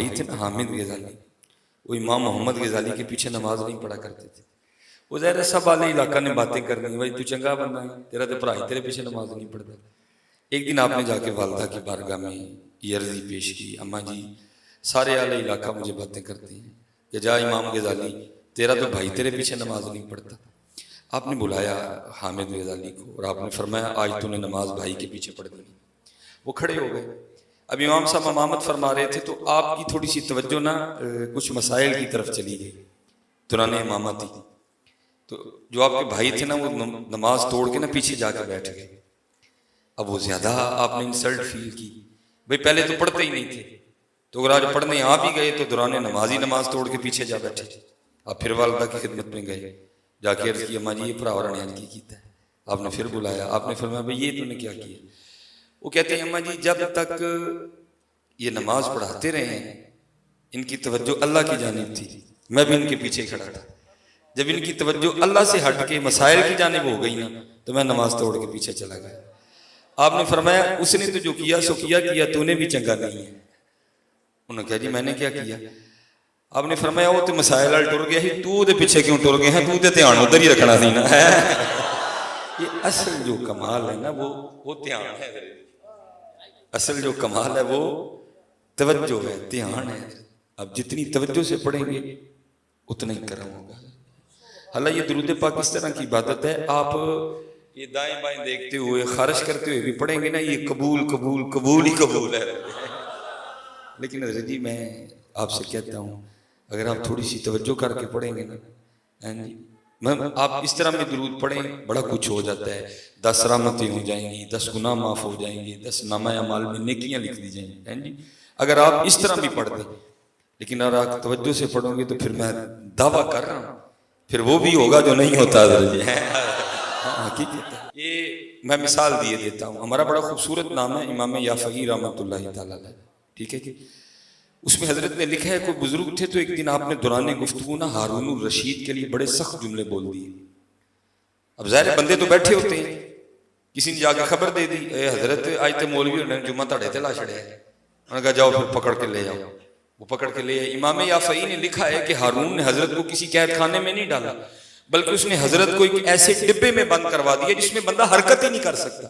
بھائی تھے نا حامد غزالی, وہ امام محمد غزالی کے پیچھے نماز نہیں پڑھا کرتے تھے. وہ ظاہر سب والے علاقہ نے باتیں کرنی, بھائی تو چنگا بننا ہے, تیرا تو بھائی تیرے پیچھے نماز نہیں پڑھتا. ایک دن آپ نے جا کے والدہ کی بارگاہ میں یہ عرضی پیش کی, اماں جی سارے اہل علاقہ مجھے باتیں کرتے ہیں کہ جا امام غزالی تیرا تو بھائی تیرے پیچھے نماز نہیں پڑھتا. آپ نے بلایا حامد غزالی کو اور آپ نے فرمایا آج تو نے نماز بھائی کے پیچھے پڑھ دی. وہ کھڑے ہو گئے. اب امام صاحب امامت فرما رہے تھے تو آپ کی تھوڑی سی توجہ نا کچھ مسائل کی طرف چلی گئی. دوران امامت تھی تو جو آپ کے بھائی تھے نا وہ نماز توڑ کے نا پیچھے جا کے بیٹھ گئے. اب وہ زیادہ آپ نے انسلٹ فیل کی, بھئی پہلے تو پڑھتے ہی نہیں تھے, تو اگر آج پڑھنے آپ ہی گئے تو دوران نماز ہی نماز توڑ کے پیچھے جا بیٹھے. آپ پھر والدہ کی خدمت میں گئے, جا کے عرض کی اماں جی یہ بھراور نے کی کیتا ہے. آپ نے پھر بلایا, آپ نے فرمایا بھئی یہ تو نے کیا کیا. وہ کہتے ہیں اماں جی جب تک یہ نماز پڑھاتے رہے ہیں ان کی توجہ اللہ کی جانب تھی, میں بھی ان کے پیچھے کھڑا تھا. جب ان کی توجہ اللہ سے ہٹ کے مسائل کی جانب ہو گئی نا تو میں نماز توڑ کے پیچھے چلا گیا. آپ نے فرمایا اس نے تو جو کیا سو کیا تو نے بھی چنگا نہیں ہے. انہوں نے کہا جی میں نے کیا کیا. آپ نے فرمایا وہ تو مسائل ال ٹر گیا ہی, تو دے پیچھے کیوں ٹر گئے ہیں, تو دے دھیان ادھر ہی رکھنا سی نا. یہ اصل جو کمال ہے نا وہ دھیان ہے, اصل جو کمال ہے وہ توجہ ہے, دھیان ہے. اب جتنی توجہ سے پڑھیں گے اتنا ہی کرم ہوگا. حالانکہ یہ درود پاک اس طرح کی عبادت ہے, آپ یہ دائیں بائیں دیکھتے ہوئے خارش کرتے ہوئے بھی پڑھیں گے نا, یہ قبول قبول قبول ہی قبول ہے. لیکن حضرت جی میں آپ سے کہتا ہوں اگر آپ تھوڑی سی توجہ کر کے پڑھیں گے نا, آپ اس طرح میں درود پڑھیں بڑا کچھ ہو جاتا ہے. 10 رحمتیں ہو جائیں گی, 10 گناہ معاف ہو جائیں گے, 10 نامہ اعمال میں نیکیاں لکھ دی جائیں گی اگر آپ اس طرح بھی پڑھ دیں. لیکن اگر آپ توجہ سے پڑھو گے تو پھر میں دعویٰ کر رہا ہوں پھر وہ بھی ہوگا جو نہیں ہوتا. حقیقت یہ میں مثال دیے دیتا ہوں. ہمارا بڑا خوبصورت نام ہے امام یافعی رحمۃ اللہ تعالیٰ علیہ, ٹھیک ہے کہ اس میں حضرت نے لکھا ہے کوئی بزرگ تھے تو ایک دن آپ نے دوران گفتگو نا ہارون الرشید کے لیے بڑے سخت جملے بول دیے. اب ظاہر بندے تو بیٹھے ہوتے ہیں, کسی نے جا کے خبر دے دی اے حضرت آج تے مولوی نے جمعہ تاڑے تے لا چھڑیا ہے, انہوں نے کہا جاؤ پھر پکڑ کے لے جاؤ. وہ پکڑ کے لے آئے. امام یافعی نے لکھا ہے کہ ہارون نے حضرت کو کسی قید خانے میں نہیں ڈالا بلکہ اس نے حضرت کو ایک ایسے ڈبے میں بند کروا دیا جس میں بندہ حرکت ہی نہیں کر سکتا,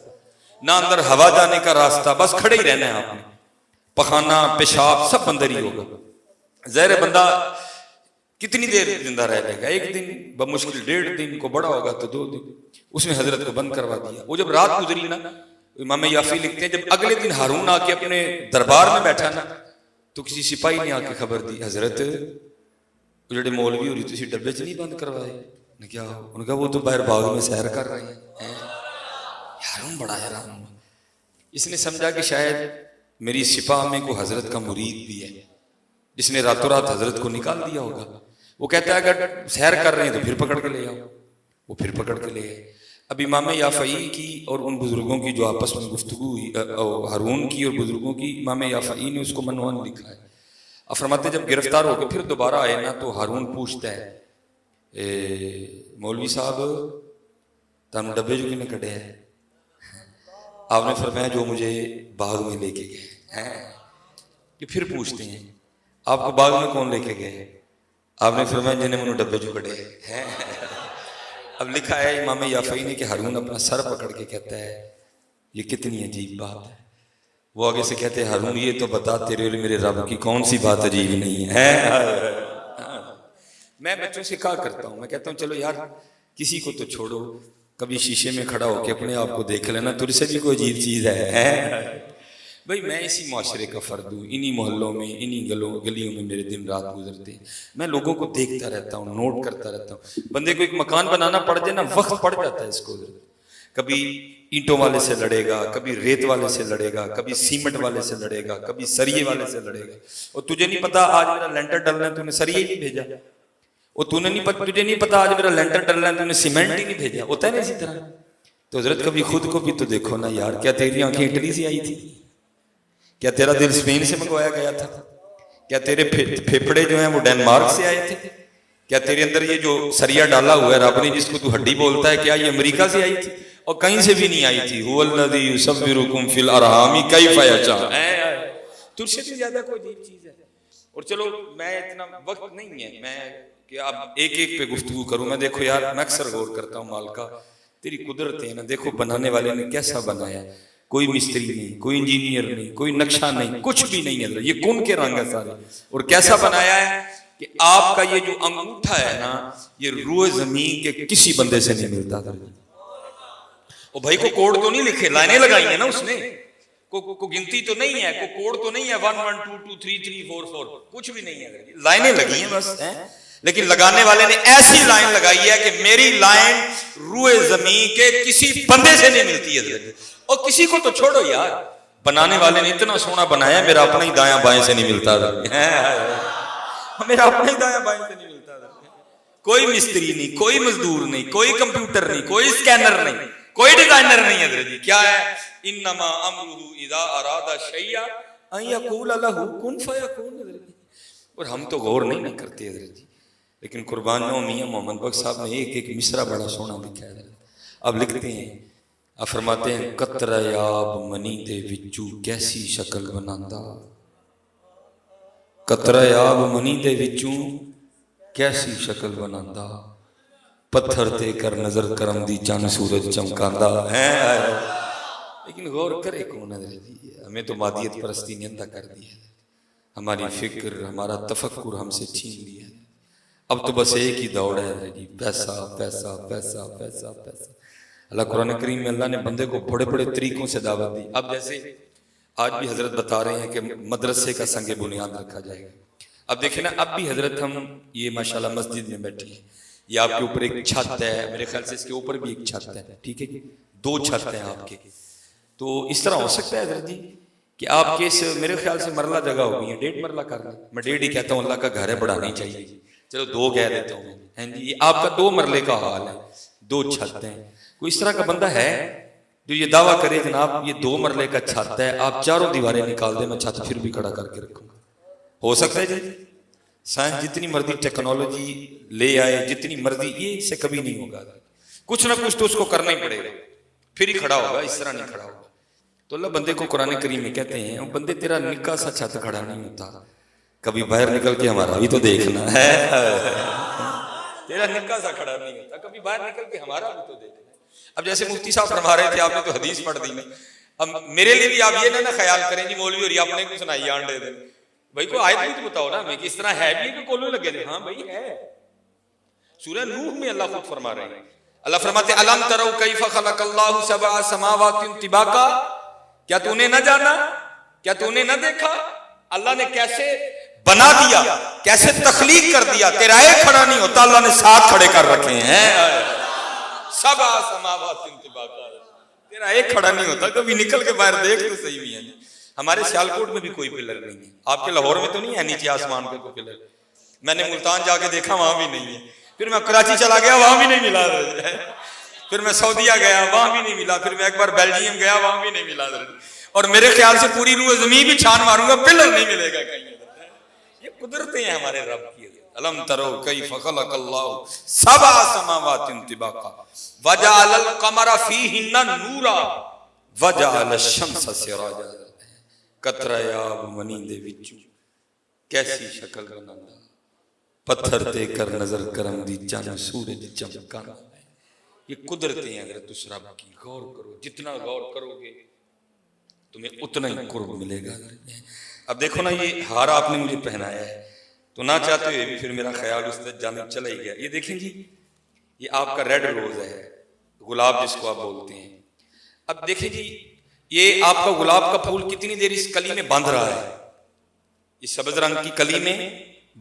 نہ اندر ہوا جانے کا راستہ, بس کھڑے ہی رہنا ہے آپ نے, پخانہ پیشاب سب اندر ہی ہوگا. ظاہر بندہ کتنی دیر زندہ رہ لے گا, ایک دن بمشکل 1.5 دن کو بڑا ہوگا تو 2 دن. اس نے حضرت کو بند کروا دیا. وہ جب رات گزری نا, امام یافعی لکھتے ہیں جب اگلے دن ہارون آ کے اپنے دربار میں بیٹھا نا تو کسی سپاہی نے آ کے خبر دی حضرت جڑے مولوی ہو رہی تھی ڈبے چ نہیں بند کروائے. نے کیا انہوں نے کہا وہ تو باہر باغ میں سیر کر رہے ہیں. ہارون بڑا حیران. اس نے سمجھا کہ شاید میری سپاہ میں کوئی حضرت کا مرید بھی ہے جس نے راتوں رات حضرت کو نکال دیا ہوگا. وہ کہتا ہے اگر سیر کر رہے ہیں تو پھر پکڑ کے لے آؤ. وہ پھر پکڑ کے لے آئے. اب امام یافعی کی اور ان بزرگوں کی جو آپس میں گفتگو ہوئی, ہارون کی اور بزرگوں کی, امام یافعی نے اس کو منوان لکھا ہے. اب فرماتے جب گرفتار ہو کے پھر دوبارہ آئے نا تو ہارون پوچھتا ہے مولوی صاحب تم ڈبے جو کنے کٹے ہیں. آپ نے فرمایا جو مجھے باغ میں لے کے گئے. کہ پھر پوچھتے ہیں آپ کو باغ میں کون لے کے گئے. آپ نے فرمایا جنہیں منہ ڈبے جو کٹے ہیں. اب لکھا ہے امام یافعی نے کہ ہارون اپنا سر پکڑ کے کہتا ہے یہ کتنی عجیب بات ہے. وہ آگے سے کہتے ہیں ہارون یہ تو بتا تیرے اور میرے رب کی کون سی بات عجیب نہیں ہے. میں بچوں سے کہا کرتا ہوں, میں کہتا ہوں چلو یار کسی کو تو چھوڑو, کبھی شیشے میں کھڑا ہو کے اپنے آپ کو دیکھ لینا, تجھ سے بھی کوئی عجیب چیز ہے. بھئی میں اسی معاشرے کا فرد ہوں, انہی محلوں میں انہی گلیوں میں میرے دن رات گزرتے ہیں. میں لوگوں کو دیکھتا رہتا ہوں, نوٹ کرتا رہتا ہوں. بندے کو ایک مکان بنانا پڑ جائے نا وقت پڑ جاتا ہے اس کو. کبھی اینٹوں والے سے لڑے گا, کبھی ریت والے سے لڑے گا, کبھی سیمنٹ والے سے لڑے گا, کبھی سریے والے سے لڑے گا. اور تجھے نہیں پتا آج میرا لینٹر ڈلنا ہے تو نے سریے نہیں بھیجا, اور تجھے نہیں پتا آج میرا لینٹر ڈلنا ہے تو نے سیمنٹ ہی نہیں بھیجا. ہوتا ہے نا اسی طرح. تو حضرت کبھی خود کو بھی تو دیکھو نا یار, کیا تیری آنکھیں اٹلی سے آئی تھی, کیا تیرا دل اسپین سے منگوایا گیا تھا, کیا تیرے پھیپھڑے جو ہیں وہ ڈینمارک سے آئے تھے, کیا تیرے اندر یہ جو سریا ڈالا ہوا ہے رب نے جس کو تو ہڈی بولتا ہے کیا یہ امریکہ سے آئی تھی, اور کہیں سے بھی نہیں آئی تھی. هو الذی یصورکم فی الارحام کیف یشاء. تجھ سے بھی زیادہ کوئی عجیب چیز ہے. اور چلو میں اتنا وقت نہیں ہے میں کہ اب ایک ایک پہ گفتگو کروں. میں دیکھو یار میں اکثر غور کرتا ہوں مال کا تیری قدرت ہے نا. دیکھو بنانے والے نے کیسا بنایا, کوئی مستری نہیں, کوئی انجینئر نہیں, کوئی نقشہ نہیں, کچھ بھی نہیں ہے. یہ کون کے رنگ ہے سارے, اور کیسا بنایا ہے کہ آپ کا یہ جو انگوٹھا ہے نا یہ روئے زمین کے کسی بندے سے نہیں ملتا تھا. اور بھائی کو کوڈ تو نہیں لکھے, لائنیں لگائی ہیں نا اس نے, کو گنتی تو نہیں ہے, کو کوڈ تو نہیں ہے 1 1 2 2 3 3 4 4 کچھ بھی نہیں ہے, لائنیں لگی ہیں بس. لیکن لگانے والے نے ایسی لائن لگائی ہے کہ میری لائن روئے زمین کے کسی بندے سے نہیں ملتی ہے. اور کسی کو تو چھوڑو یار, بنانے والے نے اتنا سونا بنایا میرا اپنا ہی دایاں بائیں سے نہیں ملتا تھا, میرا اپنا ہی دایاں بائیں سے نہیں ملتا تھا. کوئی مستری نہیں, کوئی مزدور نہیں, کوئی کمپیوٹر نہیں, کوئی اسکینر نہیں, کوئی ڈیزائنر نہیں ہے جی. کیا ہے انما امرہ اذا اراد شیئا ان یقول لہ کن فیکون. اور ہم تو غور نہیں نہ کرتے حضرت جی, لیکن قربانوں میاں محمد بخش صاحب نے ایک ایک مصرع بڑا سونا لکھا ہے. اب لکھتے ہیں, آپ فرماتے ہیں قطرہ آب منی دے وچوں کیسی شکل بناندا, قطرہ آب منی دے وچوں کیسی شکل بناندا, پتھر تے کر نظر کرم دی چند سورج چمکاندا ہے. لیکن غور کرے کون ہے جی, ہمیں تو مادیت پرستی نے اندھا کر دی ہے, ہماری فکر ہمارا تفکر ہم سے چھین لیا ہے. اب تو بس ایک ہی دوڑ ہے جی, پیسہ پیسہ پیسہ پیسہ پیسہ. اللہ قرآن کریم میں اللہ نے بندے کو بڑے بڑے طریقوں سے دعوت دی. اب جیسے آج بھی حضرت بتا رہے ہیں کہ مدرسے کا سنگ بنیاد رکھا جائے گا. اب دیکھیں نا, اب بھی حضرت ہم یہ ماشاءاللہ مسجد میں بیٹھے ہیں, یہ آپ کے اوپر ایک چھت ہے, میرے خیال سے اس کے اوپر بھی ایک چھت ہے, ٹھیک ہے جی, 2 چھت ہیں آپ کے. تو اس طرح ہو سکتا ہے حضرت جی کہ آپ کے اس میرے خیال سے مرلہ جگہ ہو گئی ہے, 1.5 مرلہ کر لیں. میں 1.5 ہی کہتا ہوں, اللہ کا گھر ہے بڑھانا ہی چاہیے, چلو 2 کہہ دیتا ہوں ہیں جی. یہ آپ کا 2 مرلے کا حال ہے, 2 چھت ہیں. کوئی اس طرح کا بندہ ہے جو یہ دعویٰ کرے جناب یہ 2 مرلے کا چھت ہے, آپ چاروں دیواریں نکال دیں, میں چھت پھر بھی کھڑا کر کے رکھوں گا. ہو سکتا ہے جی, سائنس جتنی مرضی ٹیکنالوجی لے آئے, جتنی مرضی, یہ اس سے کبھی نہیں ہوگا. کچھ نہ کچھ تو اس کو کرنا ہی پڑے گا, پھر ہی کھڑا ہوگا, اس طرح نہیں کھڑا ہوگا. تو اللہ بندے کو قرآن کریم میں کہتے ہیں بندے تیرا نکا سا چھت کھڑا نہیں ہوتا, کبھی باہر نکل کے ہمارا بھی تو دیکھنا ہے. تیرا نکا سا کھڑا نہیں ہوتا, کبھی باہر نکل کے ہمارا بھی تو دیکھنا ہے. اب جیسے مفتی صاحب فرما رہے تھے, آپ نے تو حدیث پڑھ دی نا, اب میرے لیے بھی آپ یہ نہ خیال کریں جی مولوی اور آپ نے کو سنائی آنڈے دے بھائی, کو آیت بھی تو بتاؤ نا ہمیں کہ اس طرح ہے بھی کہ کولو لگے دے. ہاں بھائی ہے, سورہ نوح میں اللہ خود فرما رہے ہیں. اللہ فرماتے الم تروا کیف خلق اللہ 7 سماوات طباقا, کیا تو نے نہ جانا, کیا تو نے نہ دیکھا اللہ نے کیسے بنا دیا, کیسے تخلیق کر دیا. تیرا ایک کھڑا نہیں ہوتا, اللہ نے 7 کھڑے کر رکھے ہیں. 7 سماوات طباقا, تیرا ایک کھڑا نہیں ہوتا, کبھی نکل کے باہر دیکھ تو صحیح بھی ہے. ہمارے سیالکوٹ میں بھی کوئی پلر نہیں ہے, آپ کے لاہور میں تو نہیں ہے نیچے آسمان پہ کوئی پلر. میں نے ملتان جا کے دیکھا, وہاں بھی نہیں ہے. پھر میں کراچی چلا گیا, وہاں بھی نہیں ملا. پھر میں سعودیہ گیا, وہاں بھی نہیں ملا. پھر میں ایک بار بیلجیم گیا, وہاں بھی نہیں ملا. اور میرے خیال سے پوری روح زمین بھی چھان ماروں گا, پلر نہیں ملے گا کہیں. یہ قدرتیں ہیں ہمارے رب کی. الم تروا کیف خلق اللہ 7 سماوات طباقا وجعل القمر فیہن نورا وجعل الشمس سراجا. قطرہ آب منی دے وچوں کیسی شکل بناندا, پتھر تے کر نظر کرم دی چند سورج چمکاندا. یہ قدرتیں ہیں حضرت اس رب کی. غور کرو, جتنا غور کرو گے تمہیں اتنا ہی قرب ملے گا. اب دیکھو نا, یہ ہار آپ نے مجھے پہنایا ہے تو نہ چاہتے ہوئے بھی پھر میرا خیال اس طرح جانب چلا ہی گیا. یہ دیکھیں جی, یہ آپ کا ریڈ روز ہے, گلاب جس کو آپ بولتے ہیں. اب دیکھیں جی, یہ آپ کا گلاب کا پھول کتنی دیر اس کلی میں باندھ رہا ہے, اس سبز رنگ کی کلی میں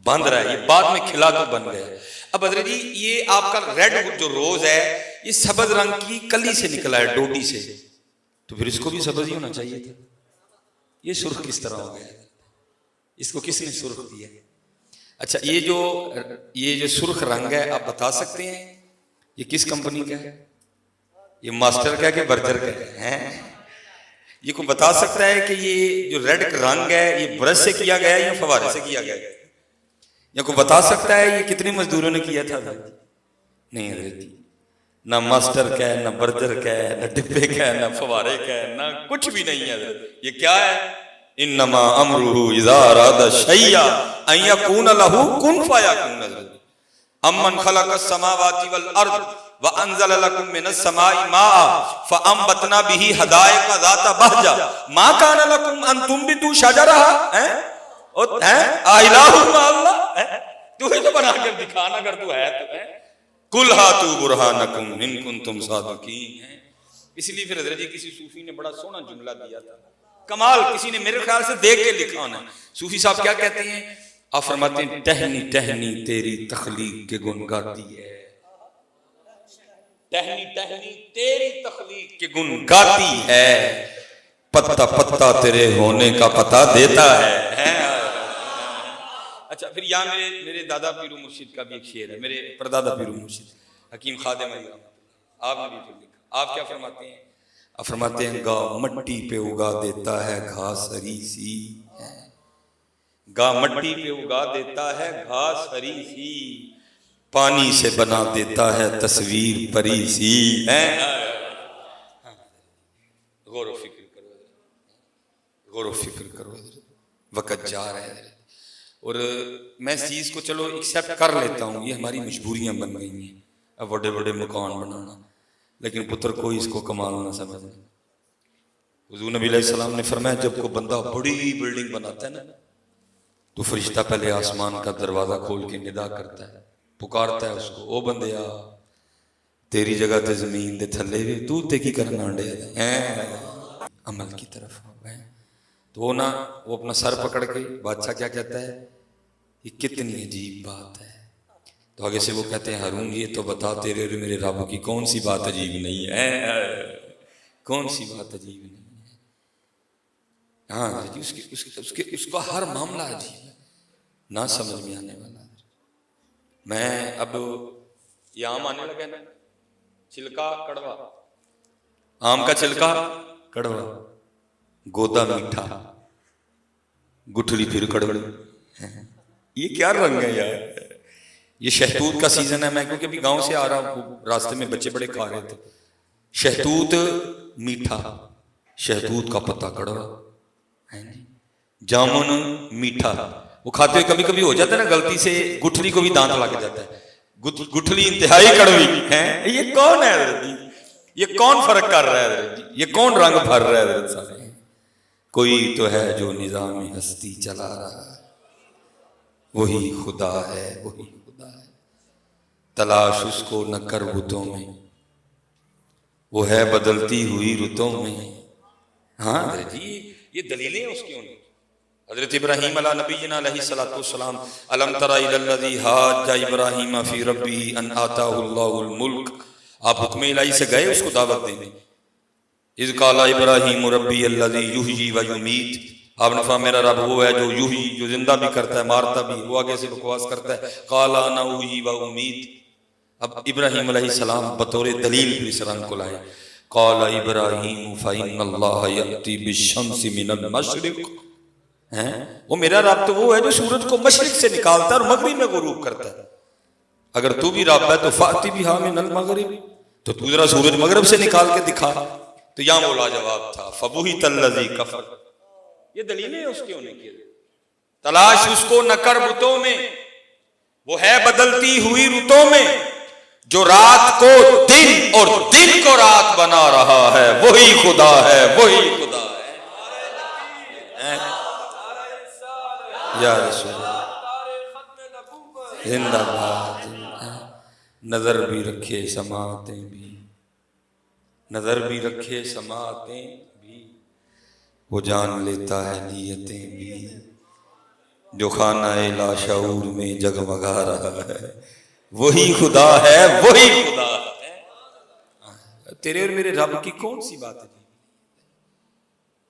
باندھ رہا ہے, یہ بعد میں کھلا تو بن گیا. اب حضرت جی یہ آپ کا ریڈ جو روز ہے یہ سبز رنگ کی کلی سے نکلا ہے, ڈوڈی سے, تو پھر اس کو بھی سبز ہی ہونا چاہیے تھا. یہ سرخ کس طرح ہو گیا, اس کو کس نے سرخ دیا؟ اچھا یہ جو سرخ رنگ ہے آپ بتا سکتے ہیں یہ کس کمپنی کا ہے؟ یہ ماسٹر کا ہے کہ برجر کا ہے؟ یہ کوئی بتا سکتا ہے کہ یہ جو ریڈ رنگ ہے یہ برش سے کیا گیا یا فوارے سے کیا گیا؟ یا کوئی بتا سکتا ہے یہ کتنے مزدوروں نے کیا تھا؟ نہیں حضرت, نہ ماسٹر کا ہے, نہ برجر کا ہے, نہ ڈبے کا ہے, نہ فوارے کا ہے, نہ کچھ بھی نہیں ہے. یہ کیا ہے؟ انما امرہ اذا اراد شیئا ان یکون لہ کن فیکون امن خلق السماوات والارض وانزل لكم من السماء ماء فانبتنا به حدائق ذات بہجہ ما كان لكم ان تنبتوا شجرها الہ مع اللہ. تو ہی تو بنا کر دکھانا اگر تو ہے تو ہے. قل ہاتوا برہانکم ان کنتم صادقین. اس لیے پھر حضرت جی کسی صوفی نے بڑا سونا جملہ دیا تھا, کمال, کسی نے میرے خیال سے دیکھ کے لکھا ہونا. صوفی صاحب کیا کہتے ہیں؟ آپ فرماتے ہیں ٹہنی ٹہنی تیری تخلیق کے گن گاتی ہے, ٹہنی ٹہنی تیری تخلیق کے گن گاتی ہے, پتا پتا تیرے ہونے کا پتہ دیتا ہے. اچھا پھر یہاں میرے دادا پیرو مرشد کا بھی ایک شعر ہے, میرے پردادا پیرو مرشد حکیم خادم علی آپ نے بھی پھر لکھا. آپ کیا فرماتے ہیں؟ آپ فرماتے ہیں گا مٹی پہ اگا دیتا ہے گھاس ہری سی, گا مٹی پہ اگا دیتا ہے گھاس ہری سی, پانی سے بنا دیتا ہے تصویر پری سی. غور و فکر کرو, غور و فکر کرو, وقت جا رہا ہے. اور میں اس چیز کو چلو ایکسیپٹ کر لیتا ہوں, یہ ہماری مجبوریاں بن گئی ہیں اب بڑے بڑے مکان بنانا, لیکن پتر کوئی اس کو کمال نہ سمجھے. حضور نبی علیہ السلام نے فرمایا جب کوئی بندہ بڑی بلڈنگ بناتا ہے نا تو فرشتہ پہلے آسمان کا دروازہ کھول کے ندا کرتا ہے, پکارتا ہے اس کو, او بندیا تیری جگہ تے زمین دے تھلے بھی تو تے کی کرنا ڈے عمل کی طرف. تو وہ وہ اپنا سر پکڑ کے بادشاہ کیا کہتا ہے, یہ کتنی عجیب بات ہے. تو آگے سے وہ کہتے ہیں ہارون یہ تو بتا تیرے اور میرے رب کی کون سی بات عجیب نہیں ہے, کون سی بات عجیب نہیں ہے. ہاں اس کا ہر معاملہ عجیب ہے, نہ سمجھ میں آنے والا. میں اب یہ آم آنے لگا نا, چھلکا کڑوا, آم کا چھلکا کڑوا, گودا میٹھا, گٹھلی پھر کڑوڑی. یہ کیا رنگ ہے یار. یہ شہتوت کا سیزن ہے. میں کیونکہ ابھی گاؤں سے آ رہا ہوں, راستے میں بچے بڑے کھا رہے تھے. شہتوت میٹھا, شہتوت کا پتا کڑوا, جامن میٹھا. وہ کھاتے ہوئے کبھی کبھی ہو جاتا ہے نا غلطی سے, گٹھلی کو بھی دانت لگ جاتا ہے, گٹھلی انتہائی کڑوی ہے. یہ کون ہے حضرت جی, یہ کون فرق کر رہا ہے حضرت جی, یہ کون رنگ بھر رہا ہے حضرت صاحب. کوئی تو ہے جو نظام ہستی چلا رہا ہے, وہی خدا ہے, وہی خدا ہے. تلاش اس کو نہ کر بتوں میں, وہ ہے بدلتی ہوئی رتوں میں. ہاں حضرت جی یہ دلیلیں اس کی. حضرت ابراہیم علیہ نبینا علیہ الصلوۃ والسلام, الم تر الی الذی حاج ابراہیم فی ربہ ان آتاہ اللہ الملک. آپ حکم الہی سے گئے اس کو دعوت دینے. اذ قال ابراہیم ربی الذی یحیی و یمیت, آپ نے فرمایا میرا رب وہ ہے جو یحیی, جو زندہ بھی کرتا ہے مارتا بھی. وہ آگے سے بکواس کرتا ہے قال انا احیی و امیت. اب ابراہیم علیہ السلام بطور دلیل پھر اس رنگ کو لائے. قال ابراہیم فإن اللہ یأتی بالشمس من المشرق. وہ میرا رب تو وہ ہے جو سورج کو مشرق سے نکالتا ہے اور مغرب میں غروب کرتا ہے. اگر تو بھی رب ہے تو فأتی بہا من المغرب, تو تو ذرا سورج مغرب سے نکال کے دکھا. تو یہاں وہ لاجواب تھا فبہت الذی کفر. یہ دلیلیں اس کے ہونے کی. تلاش اس کو نہ کر بتوں میں, وہ ہے بدلتی ہوئی رتوں میں, جو رات کو دن اور دن کو رات بنا رہا ہے, وہی خدا ہے, وہی خدا ہے. یا رسول اللہ زندہ باد. نظر بھی رکھے سماعتیں بھی, نظر بھی رکھے سماعتیں بھی, وہ جان لیتا ہے نیتیں بھی, جو خانہ لاشعور میں جگمگا رہا ہے, وہی خدا ہے, وہی خدا ہے. تیرے اور میرے رب کی کون سی بات ہے,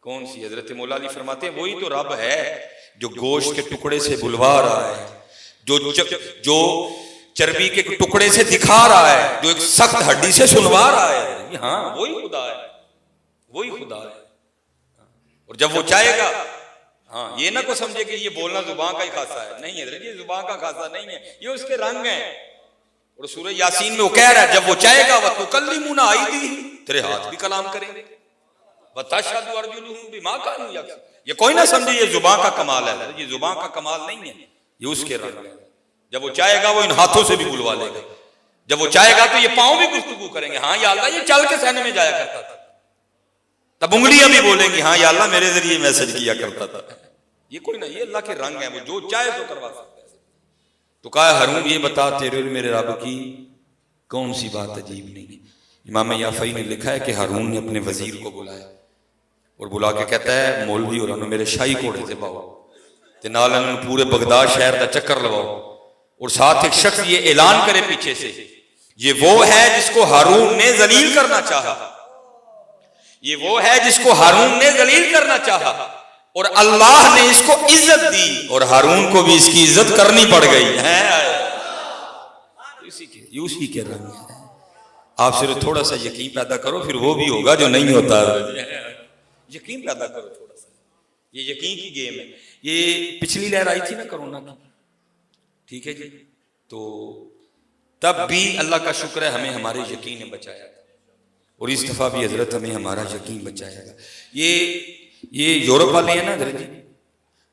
کون سی؟ حضرت مولا علی فرماتے ہیں وہی تو رب ہے جو گوشت کے ٹکڑے سے بلوا رہا ہے, جو چربی کے ٹکڑے سے دکھا رہا ہے, جو ایک سخت ہڈی سے سنوا رہا ہے. ہاں وہی خدا ہے, وہی خدا ہے. اور جب وہ چاہے گا, ہاں یہ نہ کو سمجھے کہ یہ بولنا زبان کا ہی خاصہ ہے, نہیں حضرت یہ زبان کا خاصہ نہیں ہے, یہ اس کے رنگ ہیں. اور سورہ یاسین میں وہ کہہ رہا ہے جب وہ چاہے گا وَتُكَلِّمُونَ أَيْدِيهِمْ, تیرے ہاتھ بھی کلام کریں گے. وَتَشْهَدُ أَرْجُلُهُمْ بِمَا كَانُوا يَكْسِبُونَ. یہ کوئی نہ سمجھے یہ زبان کا کمال ہے, یہ زبان کا کمال نہیں ہے. یہ اس کے رنگ ہیں. جب وہ چاہے گا وہ ان ہاتھوں سے بھی بلوا لے گا, جب وہ چاہے گا تو یہ پاؤں بھی گفتگو کریں گے, ہاں یا اللہ یہ چل کے سینے میں جایا کرتا تھا, تب انگلیاں بھی بولیں گی ہاں یا اللہ میرے ذریعے میسج کیا کرتا تھا. یہ کوئی نہ, یہ اللہ کے رنگ ہیں, وہ جو چاہے تو کروا سکتا ہے. تو کہا ہارون یہ بتا تیرے اور میرے رب کی کون سی بات عجیب نہیں ہے. امام یافعی نے لکھا ہے کہ ہارون نے اپنے وزیر کو بلایا اور بلا کے کہتا ہے مولوی اور انہوں میرے شاہی گھوڑے سے باؤ تے نال انہوں پورے بغداد شہر کا چکر لواؤ, اور ساتھ ایک شخص یہ اعلان کرے پیچھے سے یہ وہ ہے جس کو ہارون نے ذلیل کرنا چاہا, یہ وہ ہے جس کو ہارون نے ذلیل کرنا چاہا, اور اللہ نے اس کو عزت دی اور ہارون کو بھی اس کی عزت کرنی پڑ گئی ہے. اسی کے رنگ ہے. آپ صرف تھوڑا سا یقین پیدا کرو پھر وہ بھی ہوگا جو نہیں ہوتا. یقین پیدا کرو تھوڑا سا, یہ یقین کی گیم ہے. یہ پچھلی لہر آئی تھی نا کرونا کی, ٹھیک ہے جی, تو تب بھی اللہ کا شکر ہے ہمیں ہمارے یقین نے بچایا, اور اس دفعہ بھی حضرت ہمیں ہمارا یقین بچائے گا. یہ یورپ والے ہیں نا حضرت جی,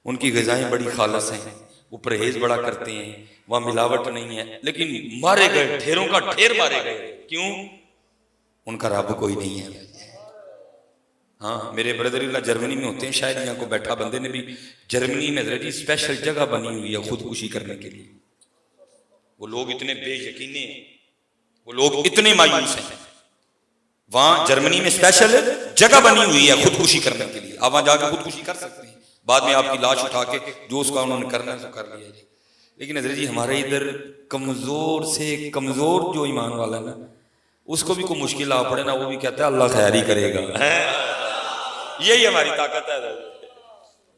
ان کی غذائیں بڑی خالص ہیں, وہ پرہیز بڑا کرتے ہیں, وہاں ملاوٹ نہیں ہے, لیکن مارے گئے ڈھیروں کا ڈھیر مارے گئے. کیوں؟ ان کا رب کوئی نہیں ہے. ہاں میرے بردر اللہ جرمنی میں ہوتے ہیں, شاید یہاں کو بیٹھا بندے نے بھی, جرمنی میں حضرت جی اسپیشل جگہ بنی ہوئی ہے خودکشی کرنے کے لیے. وہ لوگ اتنے بے یقینے ہیں, وہ لوگ اتنے مایوس ہیں, وہاں جرمنی میں اسپیشل جگہ بنی ہوئی ہے خودکشی کرنے کے لیے. آپ وہاں جا کے خودکشی کر سکتے ہیں, بعد میں آپ کی لاش اٹھا کے جو اس کا انہوں نے کرنا ہے تو کر لیا. لیکن حضرت جی ہمارے ادھر کمزور سے کمزور جو ایمان والا ہے نا, اس کو بھی کوئی مشکل آ پڑے نا, وہ بھی کہتا ہے اللہ خیر ہی کرے گا. یہی ہماری طاقت ہے,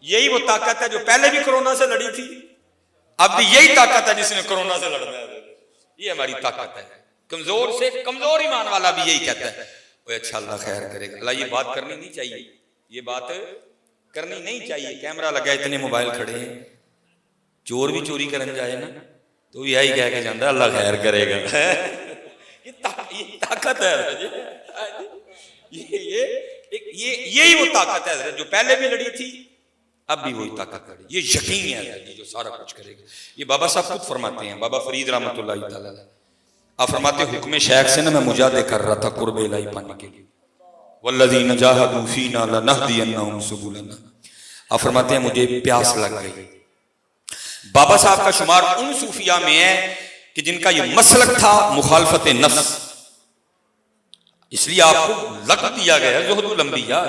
یہی وہ طاقت ہے جو پہلے بھی کرونا سے لڑی تھی, اب بھی یہی طاقت ہے جس نے کرونا سے لڑنا ہے. یہ ہماری طاقت ہے. کمزور سے کمزور ایمان والا بھی یہی کہتا ہے اچھا اللہ خیر کرے گا. اللہ یہ بات کرنی نہیں چاہیے, یہ بات کرنی نہیں چاہیے. کیمرہ لگا, اتنے موبائل کھڑے ہیں, چور بھی چوری کرن جائے نا تو یہی کہہ کے جاندہ اللہ خیر کرے گا. یہ طاقت ہے, یہی وہ طاقت ہے جو پہلے بھی لڑی تھی, اب بھی وہی طاقت لڑی. یہ یقین ہے جو سارا کچھ کرے گا. یہ بابا صاحب خود فرماتے ہیں, بابا فرید رحمۃ اللہ تعالی, آپ فرماتے حکم شیخ سے نا میں مجاہدے کر رہا تھا قرب الہی پانے کے لیے, والذین جاہدوا فینا لنہدینہم سبلنا. آپ فرماتے ہیں مجھے پیاس لگ گئی. بابا صاحب کا شمار ان صوفیاء میں ہے کہ جن کا یہ مسلک تھا مخالفت نفس, اس لیے آپ کو لقب دیا گیا زہد الانبیاء.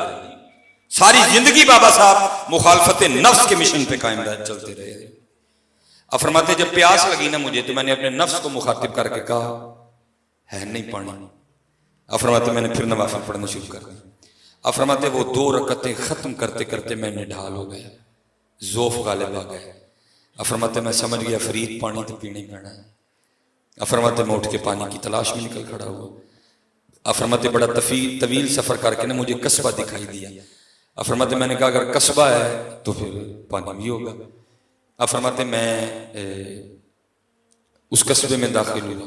ساری زندگی بابا صاحب مخالفت نفس کے مشن پہ قائم چلتے رہے. اب فرماتے جب پیاس لگی نا مجھے تو میں نے اپنے نفس کو مخاطب کر کے کہا ہے نہیں پانی. اب فرماتے میں نے پھر نوافل پڑھنا شروع کر دیا. اب فرماتے وہ 2 رکعتیں ختم کرتے کرتے میں نے ڈھال ہو گیا, ذوف غالب آ گیا. اب فرماتے میں سمجھ گیا فرید پانی تو پینے پڑنا ہے. اب فرماتے میں اٹھ کے پانی کی تلاش میں نکل کھڑا ہوا. اب فرماتے بڑا طویل سفر کر کے نا مجھے قصبہ دکھائی دیا. اب فرماتے میں نے کہا اگر قصبہ ہے تو پھر پانی بھی ہوگا. اب فرماتے میں اس قصبے میں داخل ہوا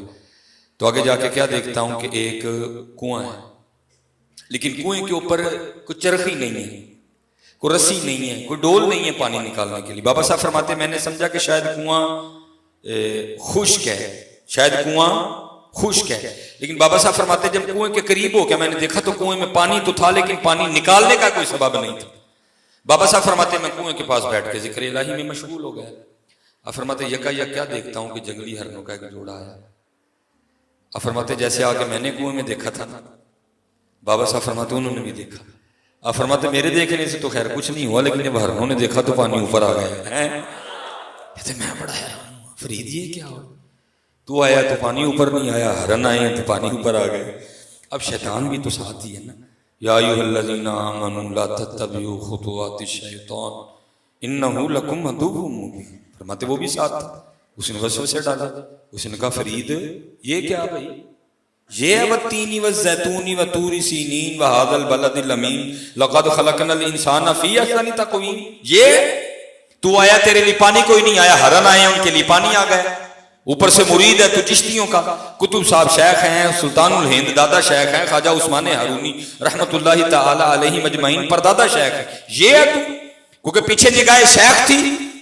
تو آگے جا کے کیا دیکھتا ہوں کہ ایک کنواں ہے, لیکن کنویں کے اوپر کوئی چرخی نہیں ہے, کوئی رسی نہیں ہے, کوئی ڈول نہیں ہے پانی نکالنے کے لیے. بابا صاحب فرماتے میں نے سمجھا کہ شاید کنواں خشک ہے, شاید کنواں خشک ہے. لیکن بابا صاحب فرماتے جب کنویں کے قریب ہو گیا میں نے دیکھا تو کنویں میں پانی تو تھا لیکن پانی نکالنے کا کوئی سبب نہیں تھا. بابا صاحب فرماتے میں کنویں کے پاس بیٹھ کے ذکر الہی میں مشغول ہو گیا. اب فرماتے یکا یک کیا دیکھتا ہوں کہ جنگلی ہرنوں کا ایک جوڑا آیا. اب فرماتے جیسے آگے میں نے کنویں میں دیکھا تھا بابا صاحب فرماتے انہوں نے بھی دیکھا. اب فرماتے میرے دیکھنے سے تو خیر کچھ نہیں ہوا, لیکن جب ہرنوں نے دیکھا تو پانی اوپر آ گیا. کہتے میں بڑا حیران ہوا, فرید یہ کیا ہوا, تو آیا تو پانی اوپر نہیں آیا, ہرن آئے تو پانی اوپر آ گئے. اب شیطان بھی تو ساتھ ہی ہے نا, یا ایھا الذین آمنوا لا تتبعوا خطوات الشیطان انہ لکم عدو مبین. فرماتے وہ بھی ساتھ تھا, اس نے وسوسے ڈالا. اس نے کہا فرید یہ کیا بھائی, یہ ہے والتین والزیتون وطور سینین وہذا البلد الامین لقد خلقنا الانسان فی احسن تقویم. یہ تو آیا تیرے لیے پانی کوئی نہیں آیا, ہرن آئے ان کے لیے پانی آ گیا. اوپر سے مرید ہے تو چشتیوں کا, کتب صاحب شیخ ہیں, سلطان الہند دادا شیخ ہیں, خواجہ عثمان ہارونی رحمت اللہ تعالی علیہ مجمعین پر دادا شیخ ہے. یہ ہے تو, کیونکہ پیچھے نگاہ شیخ تھی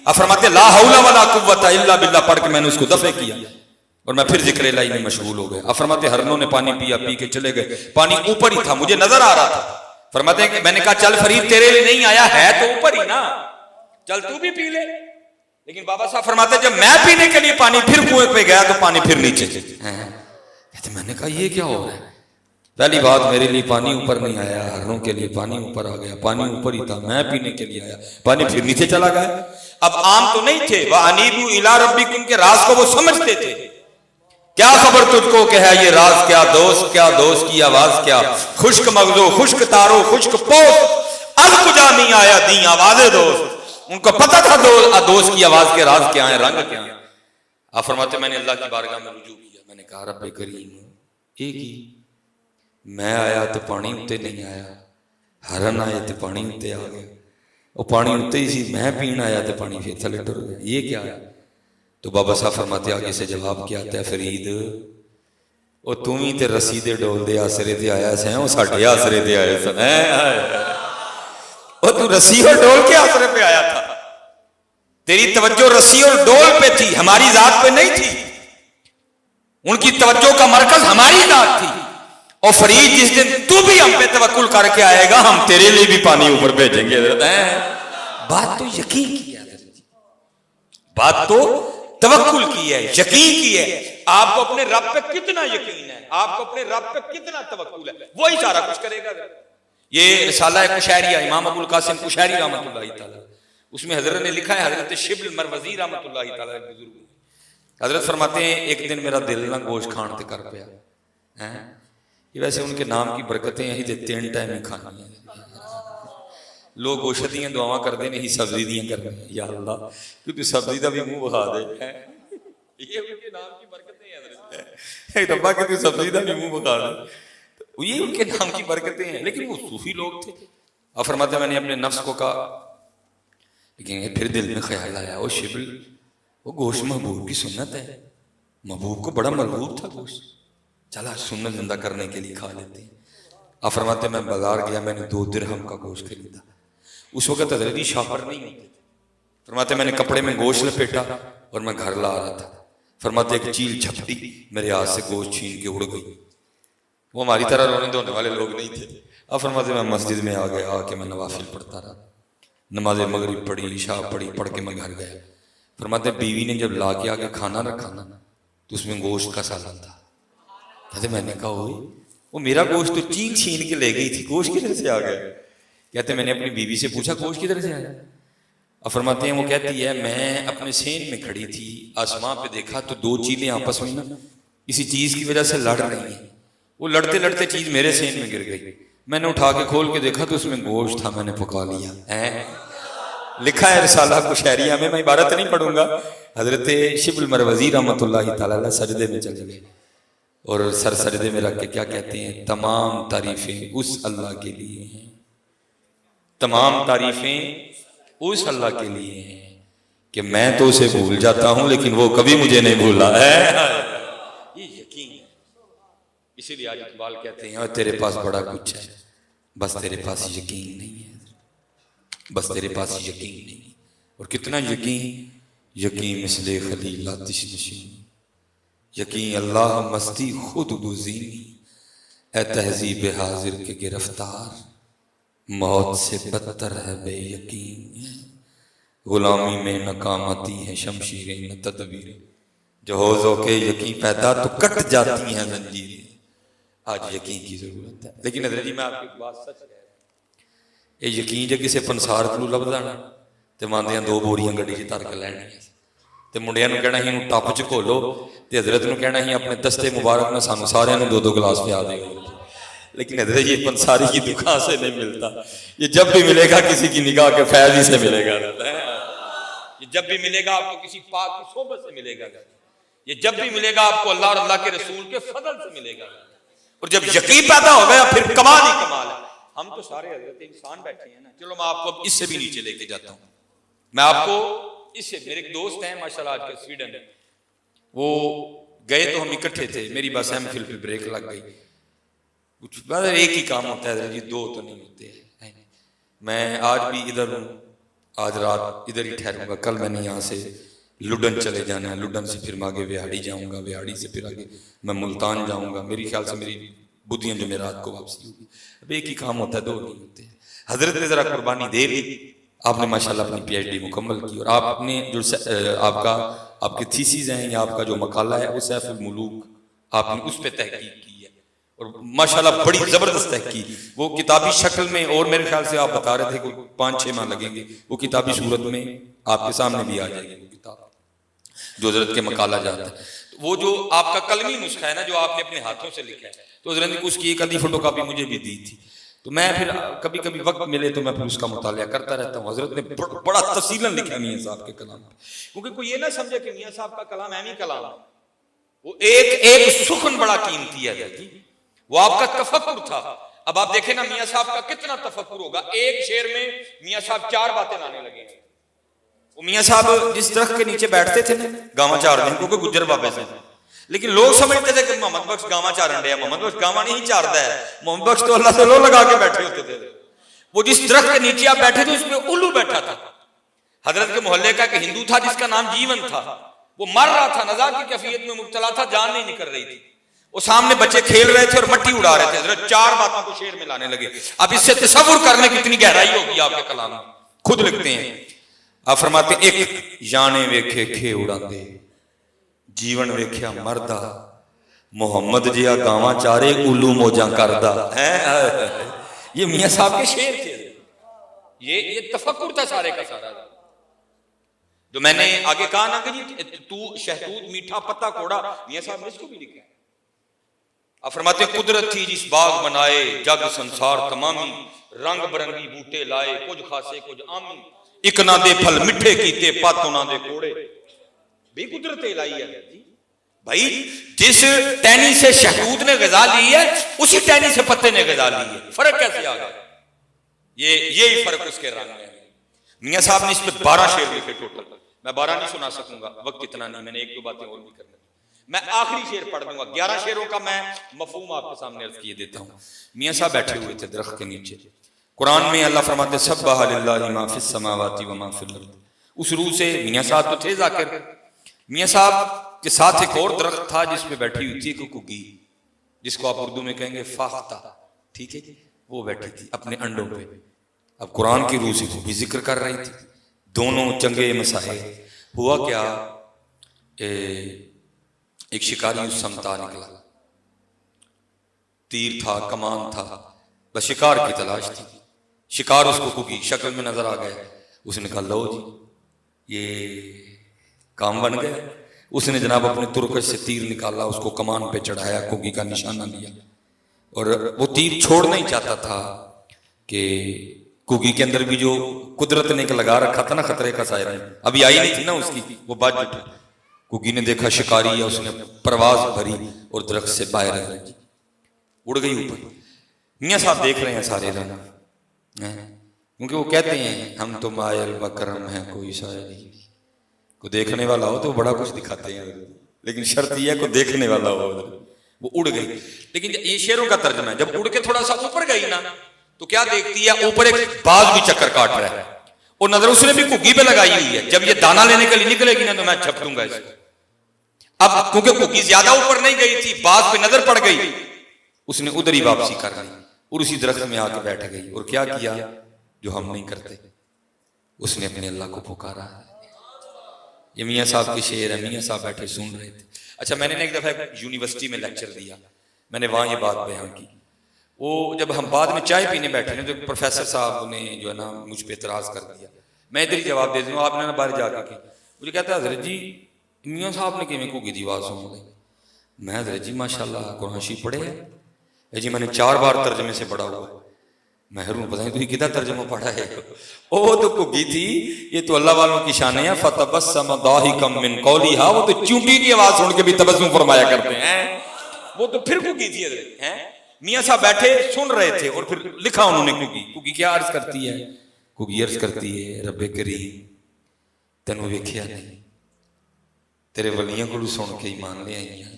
اب فرماتے لا حول ولا قوت الا باللہ پڑھ کے میں نے اس کو دفع کیا اور میں پھر ذکر الہی میں مشغول ہو گیا. اب فرماتے ہرنوں نے پانی پیا, پی کے چلے گئے, پانی اوپر ہی تھا, مجھے نظر آ رہا تھا. فرماتے ہیں کہ میں نے کہا چل فرید تیرے لیے نہیں آیا ہے تو اوپر ہی نا, چل تو بھی پی لے. لیکن بابا صاحب فرماتے جب میں پینے کے لیے پانی پھر کنویں پہ گیا تو پانی پھر نیچے. کہتے میں نے کہا یہ کیا ہو رہا ہے؟ پہلی بات میرے لیے پانی اوپر نہیں آیا, ہرنوں کے لیے پانی اوپر آ گیا, پانی اوپر ہی تھا, میں پینے کے لیے آیا, پانی پھر نیچے چلا گیا. اب عام تو نہیں تھے, وَأَنِيبُوا إِلَىٰ رَبِّكُمْ کے راز کو وہ سمجھتے تھے. کیا خبر تجھ کو کہ ہے یہ راز کیا, دوست کیا, دوست کی آواز کیا, خشک مغزو, خشک تارو, خشک پوست, اب کجا نہیں آیا دیں آوازیں دوست. ان کو پتہ تھا دوست کی آواز کے راز کیا ہیں, رنگ کیا ہیں. آپ فرماتے میں نے اللہ کی بارگاہ میں رجوع کیا, میں نے کہا رب کریم ایک ہی, میں آیا تو پانی اتے نہیں آیا, ہرن آئے تو پانی اتے آ گیا, وہ پانی اتے ہی سی, میں پین آیا تو پانی پھر تھلے ٹر گیا, یہ کیا ہے؟ تو بابا صاحب فرماتے آگے سے جواب کیا آتا ہے فرید وہ تم ہی تے رسیدے ڈول دے آسرے دے آیا سیں, وہ ساڑھے آسرے دے آئے سن, وہ تو رسی اور ڈول کے آسرے پہ آیا تھا, تیری توجہ رسی اور ڈول پہ تھی, ہماری ذات پہ نہیں تھی. ان کی توجہ کا مرکز ہماری ذات تھی. اور فرید جس دن تو بھی ہم پہ توکل کر کے آئے گا ہم تیرے لیے بھی پانی اوپر بھیجیں گے. بات تو یقین کی ہے, بات تو توکل کی ہے, یقین کی ہے. آپ کو اپنے رب پہ کتنا یقین ہے, آپ کو اپنے رب پہ کتنا توکل ہے, وہی سارا کچھ کرے گا. یہ رسالہ قشیریہ امام ابو القاسم قشیری رحمۃ اللہ تعالی, اس میں حضرت نے لکھا ہے, حضرت شبل مروزی رحمۃ اللہ تعالی بزرگ حضرت فرماتے ہیں ایک دن میرا دل نہ گوشت کھان تے کر پیا. یہ ویسے ان کے نام کی برکتیں یہی تے 3 ٹائم کھانی ہیں. لوگ گوشت دیاں دعاواں کردے نہیں, سبزی دیاں کردے ہیں, یا اللہ کہ تو سبزی دا بھی منہ بخا دے. یہ ان کے نام کی برکتیں ہیں حضرت, ربا کہ تو سبزی دا بھی منہ بخا دے, یہ ان کے نام کی برکتیں ہیں. لیکن وہ صوفی لوگ تھے. اور فرماتے میں نے اپنے نفس کو کہا, لیکن پھر دل میں خیال آیا وہ شبل وہ گوشت محبوب کی سنت ہے, محبوب کو بڑا محبوب تھا گوشت, چلا سنت زندہ کرنے کے لیے کھا لیتے ہیں. آپ فرماتے میں بازار گیا, میں نے 2 درہم کا گوشت خریدا. اس وقت حضرت شاپر نہیں ہوتے تھے. فرماتے میں نے کپڑے میں گوشت لپیٹا اور میں گھر لا رہا تھا. فرماتے ایک چیل جھپٹی میرے ہاتھ سے گوشت چھین کے اڑ گئی. وہ ہماری طرح رونے دھونے والے لوگ نہیں تھے. اب فرماتے میں مسجد میں آ گیا, آ کے میں نوافل پڑھتا رہا, نماز مغرب پڑھی, عشاء پڑھی, پڑھ کے میں گھر گیا. فرماتے بیوی نے جب لا کے آگے کھانا رکھا نا تو اس میں گوشت کا سالن تھا. کہتے میں نے کہا ہوئی وہ میرا گوشت تو چین چھین کے لے گئی تھی, گوشت کدھر سے آ گیا؟ کہتے میں نے اپنی بیوی سے پوچھا گوشت کدھر سے آیا؟ اور فرماتے ہیں وہ کہتی ہے میں اپنے سین میں کھڑی تھی, آسمان پہ دیکھا تو 2 چیلیں آپس میں نا کسی چیز کی وجہ سے لڑ رہی ہیں. وہ لڑتے لڑتے چیز میرے سین میں گر گئی. میں نے اٹھا کے کھول کے دیکھا تو اس میں گوشت تھا, میں نے پکا لیا. لکھا ہے رسالہ قشیریہ میں, میں عبارت نہیں پڑھوں گا. حضرت شبل مروزی رحمۃ اللہ تعالی سجدے میں چل گئے اور سر سجدے میں رکھ کے کیا کہتے ہیں, تمام تعریفیں اس اللہ کے لیے ہیں, تمام تعریفیں اس اللہ کے لیے ہیں کہ میں تو اسے بھول جاتا ہوں لیکن وہ کبھی مجھے نہیں بھولا ہے. یہ یقین ہے. اسی لیے آج اقبال کہتے ہیں اور تیرے پاس بڑا کچھ ہے بس تیرے پاس یقین نہیں ہے, بس تیرے پاس یقین نہیں. اور کتنا یقین, یقین مثل خلیل آتش نشین, یقین اللہ مستی خود گزینی, اے تہذیب حاضر کے گرفتار موت سے بدتر ہے بے یقین. غلامی میں ناکامتی ہے شمشیریں نہ تدبیریں, جو حوضوں کے یقین پیدا تو کٹ جاتی ہیں زنجیریں. آج یقین کی ضرورت ہے. لیکن حضرت جی میں آپ کی بات سچ کہہ رہا ہوں, یہ یقین جے کسے پنسار کو لبدا نا تے ماندیاں 2 بوریاں گڈی چ تر کے لینی تے منڈیاں نو کہنا ہی ٹپ چ کھولو تے حضرت نو کہنا ہی اپنے دستے مبارک میں سانو سارے نو 2 گلاس پیا دے گا. لیکن حضرت یہ پنساری کی دکان سے نہیں ملتا, یہ جب بھی ملے گا کسی کی نگاہ کے فیض ہی سے ملے گا. یہ جب بھی ملے گا آپ کو کسی پاک کی صحبت سے ملے گا, یہ جب بھی ملے گا آپ کو اللہ اور اللہ کے رسول کے فضل سے ملے گا. اور جب یقین پیدا ہو گیا پھر کمال ہی کمال ہے. ہم تو سارے حضرت انسان بیٹھے ہیں نا, چلو میں آپ کو اس سے بھی نیچے لے کے جاتا ہوں. میں آپ کو اس سے, میرے ایک دوست ہیں ماشاءاللہ آج کل سویڈن میں, وہ گئے تو ہم اکٹھے تھے, میری بس ایم فل پہ بریک لگ گئی. کچھ ایک ہی کام ہوتا ہے حضرت جی, 2 تو نہیں ہوتے ہیں. میں آج بھی ادھر ہوں, آج رات ادھر ہی ٹھہروں گا، کل میں نے یہاں سے لڈن چلے جانا ہے، لڈن سے پھر میں آگے وہاڑی جاؤں گا، وہاڑی سے پھر آگے میں ملتان جاؤں گا، میری خیال سے میری بدھیاں جمعرات کو واپسی ہوگی۔ اب ایک ہی کام ہوتا ہے، دو نہیں ہوتے۔ حضرت نے ذرا قربانی دے لی، آپ نے ماشاءاللہ اپنی پی ایچ ڈی مکمل کی، اور آپ نے جو آپ کے تھیسیز ہیں یا آپ کا جو مقالہ ہے وہ سیف الملوک، آپ نے اس پہ تحقیق کی ہے، اور ماشاءاللہ بڑی زبردست تحقیق، وہ کتابی شکل میں، اور میرے خیال سے آپ بتا رہے تھے کہ 5-6 ماہ لگیں گے، وہ کتابی صورت میں آپ کے سامنے بھی آ جائے گی وہ کتاب جو حضرت کے مقالہ جاتا ہے۔ وہ جو آپ کا قلمی نسخہ ہے نا، جو آپ نے اپنے ہاتھوں سے لکھا ہے، تو حضرت نے اس کی ایک آدھی فوٹو کاپی مجھے بھی دی تھی، تو میں پھر کبھی کبھی وقت ملے تو میں پھر اس کا مطالعہ کرتا رہتا ہوں۔ حضرت نے بڑا تفصیلاً لکھا میاں صاحب کے کلام پہ، کیونکہ کوئی یہ نہ سمجھے کہ میاں صاحب کا کلام اہمی کلام ہے، وہ ایک سخن بڑا قیمتی ہے جی، وہ آپ کا تفکر تھا۔ اب آپ دیکھیں نا میاں صاحب کا کتنا تفکر ہوگا، ایک شعر میں میاں صاحب 4 باتیں لانے لگے ہیں۔ وہ میاں صاحب جس درخت کے نیچے بیٹھتے تھے نا، گاواں چار دیں، کیونکہ گجر بابے سے، لیکن لوگ سمجھتے تھے کہ محمد بخش گاواں چارن ڈیا، محمد بخش گاواں نہیں چارتا ہے، محمد بخش تو اللہ سے لو لگا کے بیٹھے ہوتے تھے۔ وہ جس درخت کے نیچے آپ بیٹھے تھے اس پہ الو بیٹھا تھا، حضرت کے محلے کا ایک ہندو تھا جس کا نام جیون تھا، وہ مر رہا تھا، نزا کی کیفیت میں مبتلا تھا، جان نہیں نکل رہی تھی، وہ سامنے بچے کھیل رہے تھے اور مٹی اڑا رہے تھے، حضرت 4 باتوں کو شعر میں لانے لگے۔ اب اس سے تصور کرنے کی کتنی گہرائی ہوگی آپ کے کلام میں، خود لکھتے ہیں، آپ فرماتے ہیں ایک جانے ویکھے کھے اڑا دے، جیون ویکھیا مردا، محمد جیا گاواں چارے الو موجاں کردا۔ یہ میاں صاحب کے شعر تھے، یہ تفکر تھا سارے کا سارا، جو میں نے آگے کہا نا کہ جی تو شہتوت میٹھا پتا کوڑا، میاں صاحب نے اس کو بھی لکھا ہے۔ آپ فرماتے ہیں قدرت تھی جس باغ بنائے، جگ سنسار تمامی، رنگ برنگی بوٹے لائے، کچھ خاصے کچھ عامی، ایک نہ دے پھل مٹھے کیتے، پت نہ دے کوڑے۔ بے قدرت الہی ہے جی بھائی، جس ٹہنی سے شہتوت نے غذا لی ہے اسی ٹہنی سے پتے نے غذا لی ہے، فرق کیسے آ گیا؟ یہی فرق اس کے رنگ میں ہے۔ میاں صاحب نے اس پہ 12 شعر لکھے ٹوٹل، میں 12 نہیں سنا سکوں گا، وقت اتنا نہیں، میں نے 1-2 باتیں اور بھی کرنا، میں آخری شعر پڑھ دوں گا، 11 شعروں کا میں مفہوم آپ کے سامنے عرض کیے دیتا ہوں۔ میاں صاحب بیٹھے ہوئے تھے درخت کے نیچے، قرآن میں اللہ فرماتے سبح للہ ما فی السماوات و ما فی الارض، اس روح سے میاں صاحب تو تھے ذاکر، میاں صاحب کے ساتھ ایک اور درخت تھا جس پہ بیٹھی ہوئی تھی ایک کگی، جس کو آپ اردو میں کہیں گے فاختہ، ٹھیک ہے، وہ بیٹھی تھی اپنے انڈوں پہ۔ اب قرآن کی روح سے وہ بھی ذکر کر رہی تھی، دونوں چنگے مسائل۔ ہوا کیا، ایک شکاری اس سمتا نکلا، تیر تھا، کمان تھا، بس شکار کی تلاش تھی، شکار اس کو کگی شکل میں نظر آ گیا، اس نے کہا لو جی یہ کام بن گیا۔ اس نے جناب اپنے ترکش سے تیر نکالا، اس کو کمان پہ چڑھایا، کگی کا نشانہ لیا، اور وہ تیر چھوڑنا ہی چاہتا تھا کہ کگی کے اندر بھی جو قدرت نے لگا رکھا تھا نا خطرے کا سائرہ، ابھی آئی نہیں تھی نا اس کی، وہ بچ اٹھا، کگی نے دیکھا شکاری ہے، اس نے پرواز بھری اور درخت سے باہر اڑ گئی اوپر۔ میاں صاحب دیکھ رہے ہیں سارے رنگ، کیونکہ وہ کہتے ہیں ہم تو مائل بکرم ہیں کوئی شاعری، کو دیکھنے والا ہو تو بڑا کچھ دکھاتے ہیں، لیکن شرط یہ ہے کو دیکھنے والا ہو۔ وہ اڑ گئی، لیکن یہ شعروں کا ترجمہ ہے، جب اڑ کے تھوڑا سا اوپر گئی نا تو کیا دیکھتی ہے، اوپر ایک باز بھی چکر کاٹ رہا ہے، اور نظر اس نے بھی کگی پہ لگائی ہوئی ہے، جب یہ دانا لینے کے لیے نکلے گی نا تو میں چھپ دوں گا اس کو۔ اب کیونکہ کگی زیادہ اوپر نہیں گئی تھی، باز پہ نظر پڑ گئی، اس نے ادھر ہی واپسی کر لی اور اسی درخت میں آ کے بیٹھ گئی، اور کیا کیا جو ہم نہیں کرتے، اس نے اپنے اللہ کو پکارا۔ یہ میاں صاحب کے شعر ہیں، میاں صاحب بیٹھے سن رہے تھے۔ اچھا میں نے ایک دفعہ یونیورسٹی میں لیکچر دیا، میں نے وہاں یہ بات بیان کی، وہ جب ہم بعد میں چائے پینے بیٹھے نا تو پروفیسر صاحب نے جو ہے نا مجھ پہ اعتراض کر دیا، میں ادھر ہی جواب دے دوں، آپ نے نا باہر جا کے مجھے کہتا ہے حضرت جی میاں صاحب نے کیویں کگی دی آواز سن لی؟ میں حضرت جی ماشاءاللہ قرآن شریف پڑھے ہے جی، میں نے 4 بار ترجمے سے پڑھا ہوا ہے۔ محروم پتہ نہیں تو کدھر ترجمہ پڑھا ہے، وہ تو کگی تھی، یہ تو اللہ والوں کی شان ہے۔ فتبسم ضاحکا من قولها، وہ تو چونٹی کی آواز سن کے بھی تبسم فرمایا کرتے ہیں، وہ تو پھر کگی تھی حضرت ہیں۔ میاں صاحب بیٹھے سن رہے تھے اور پھر لکھا انہوں نے کگی، کگی کیا عرض کرتی ہے، کگی عرض کرتی ہے رب کریم تینوں ویکھیا نہیں، تیرے ولیاں کو سن کے ایمان لے آئی ہیں،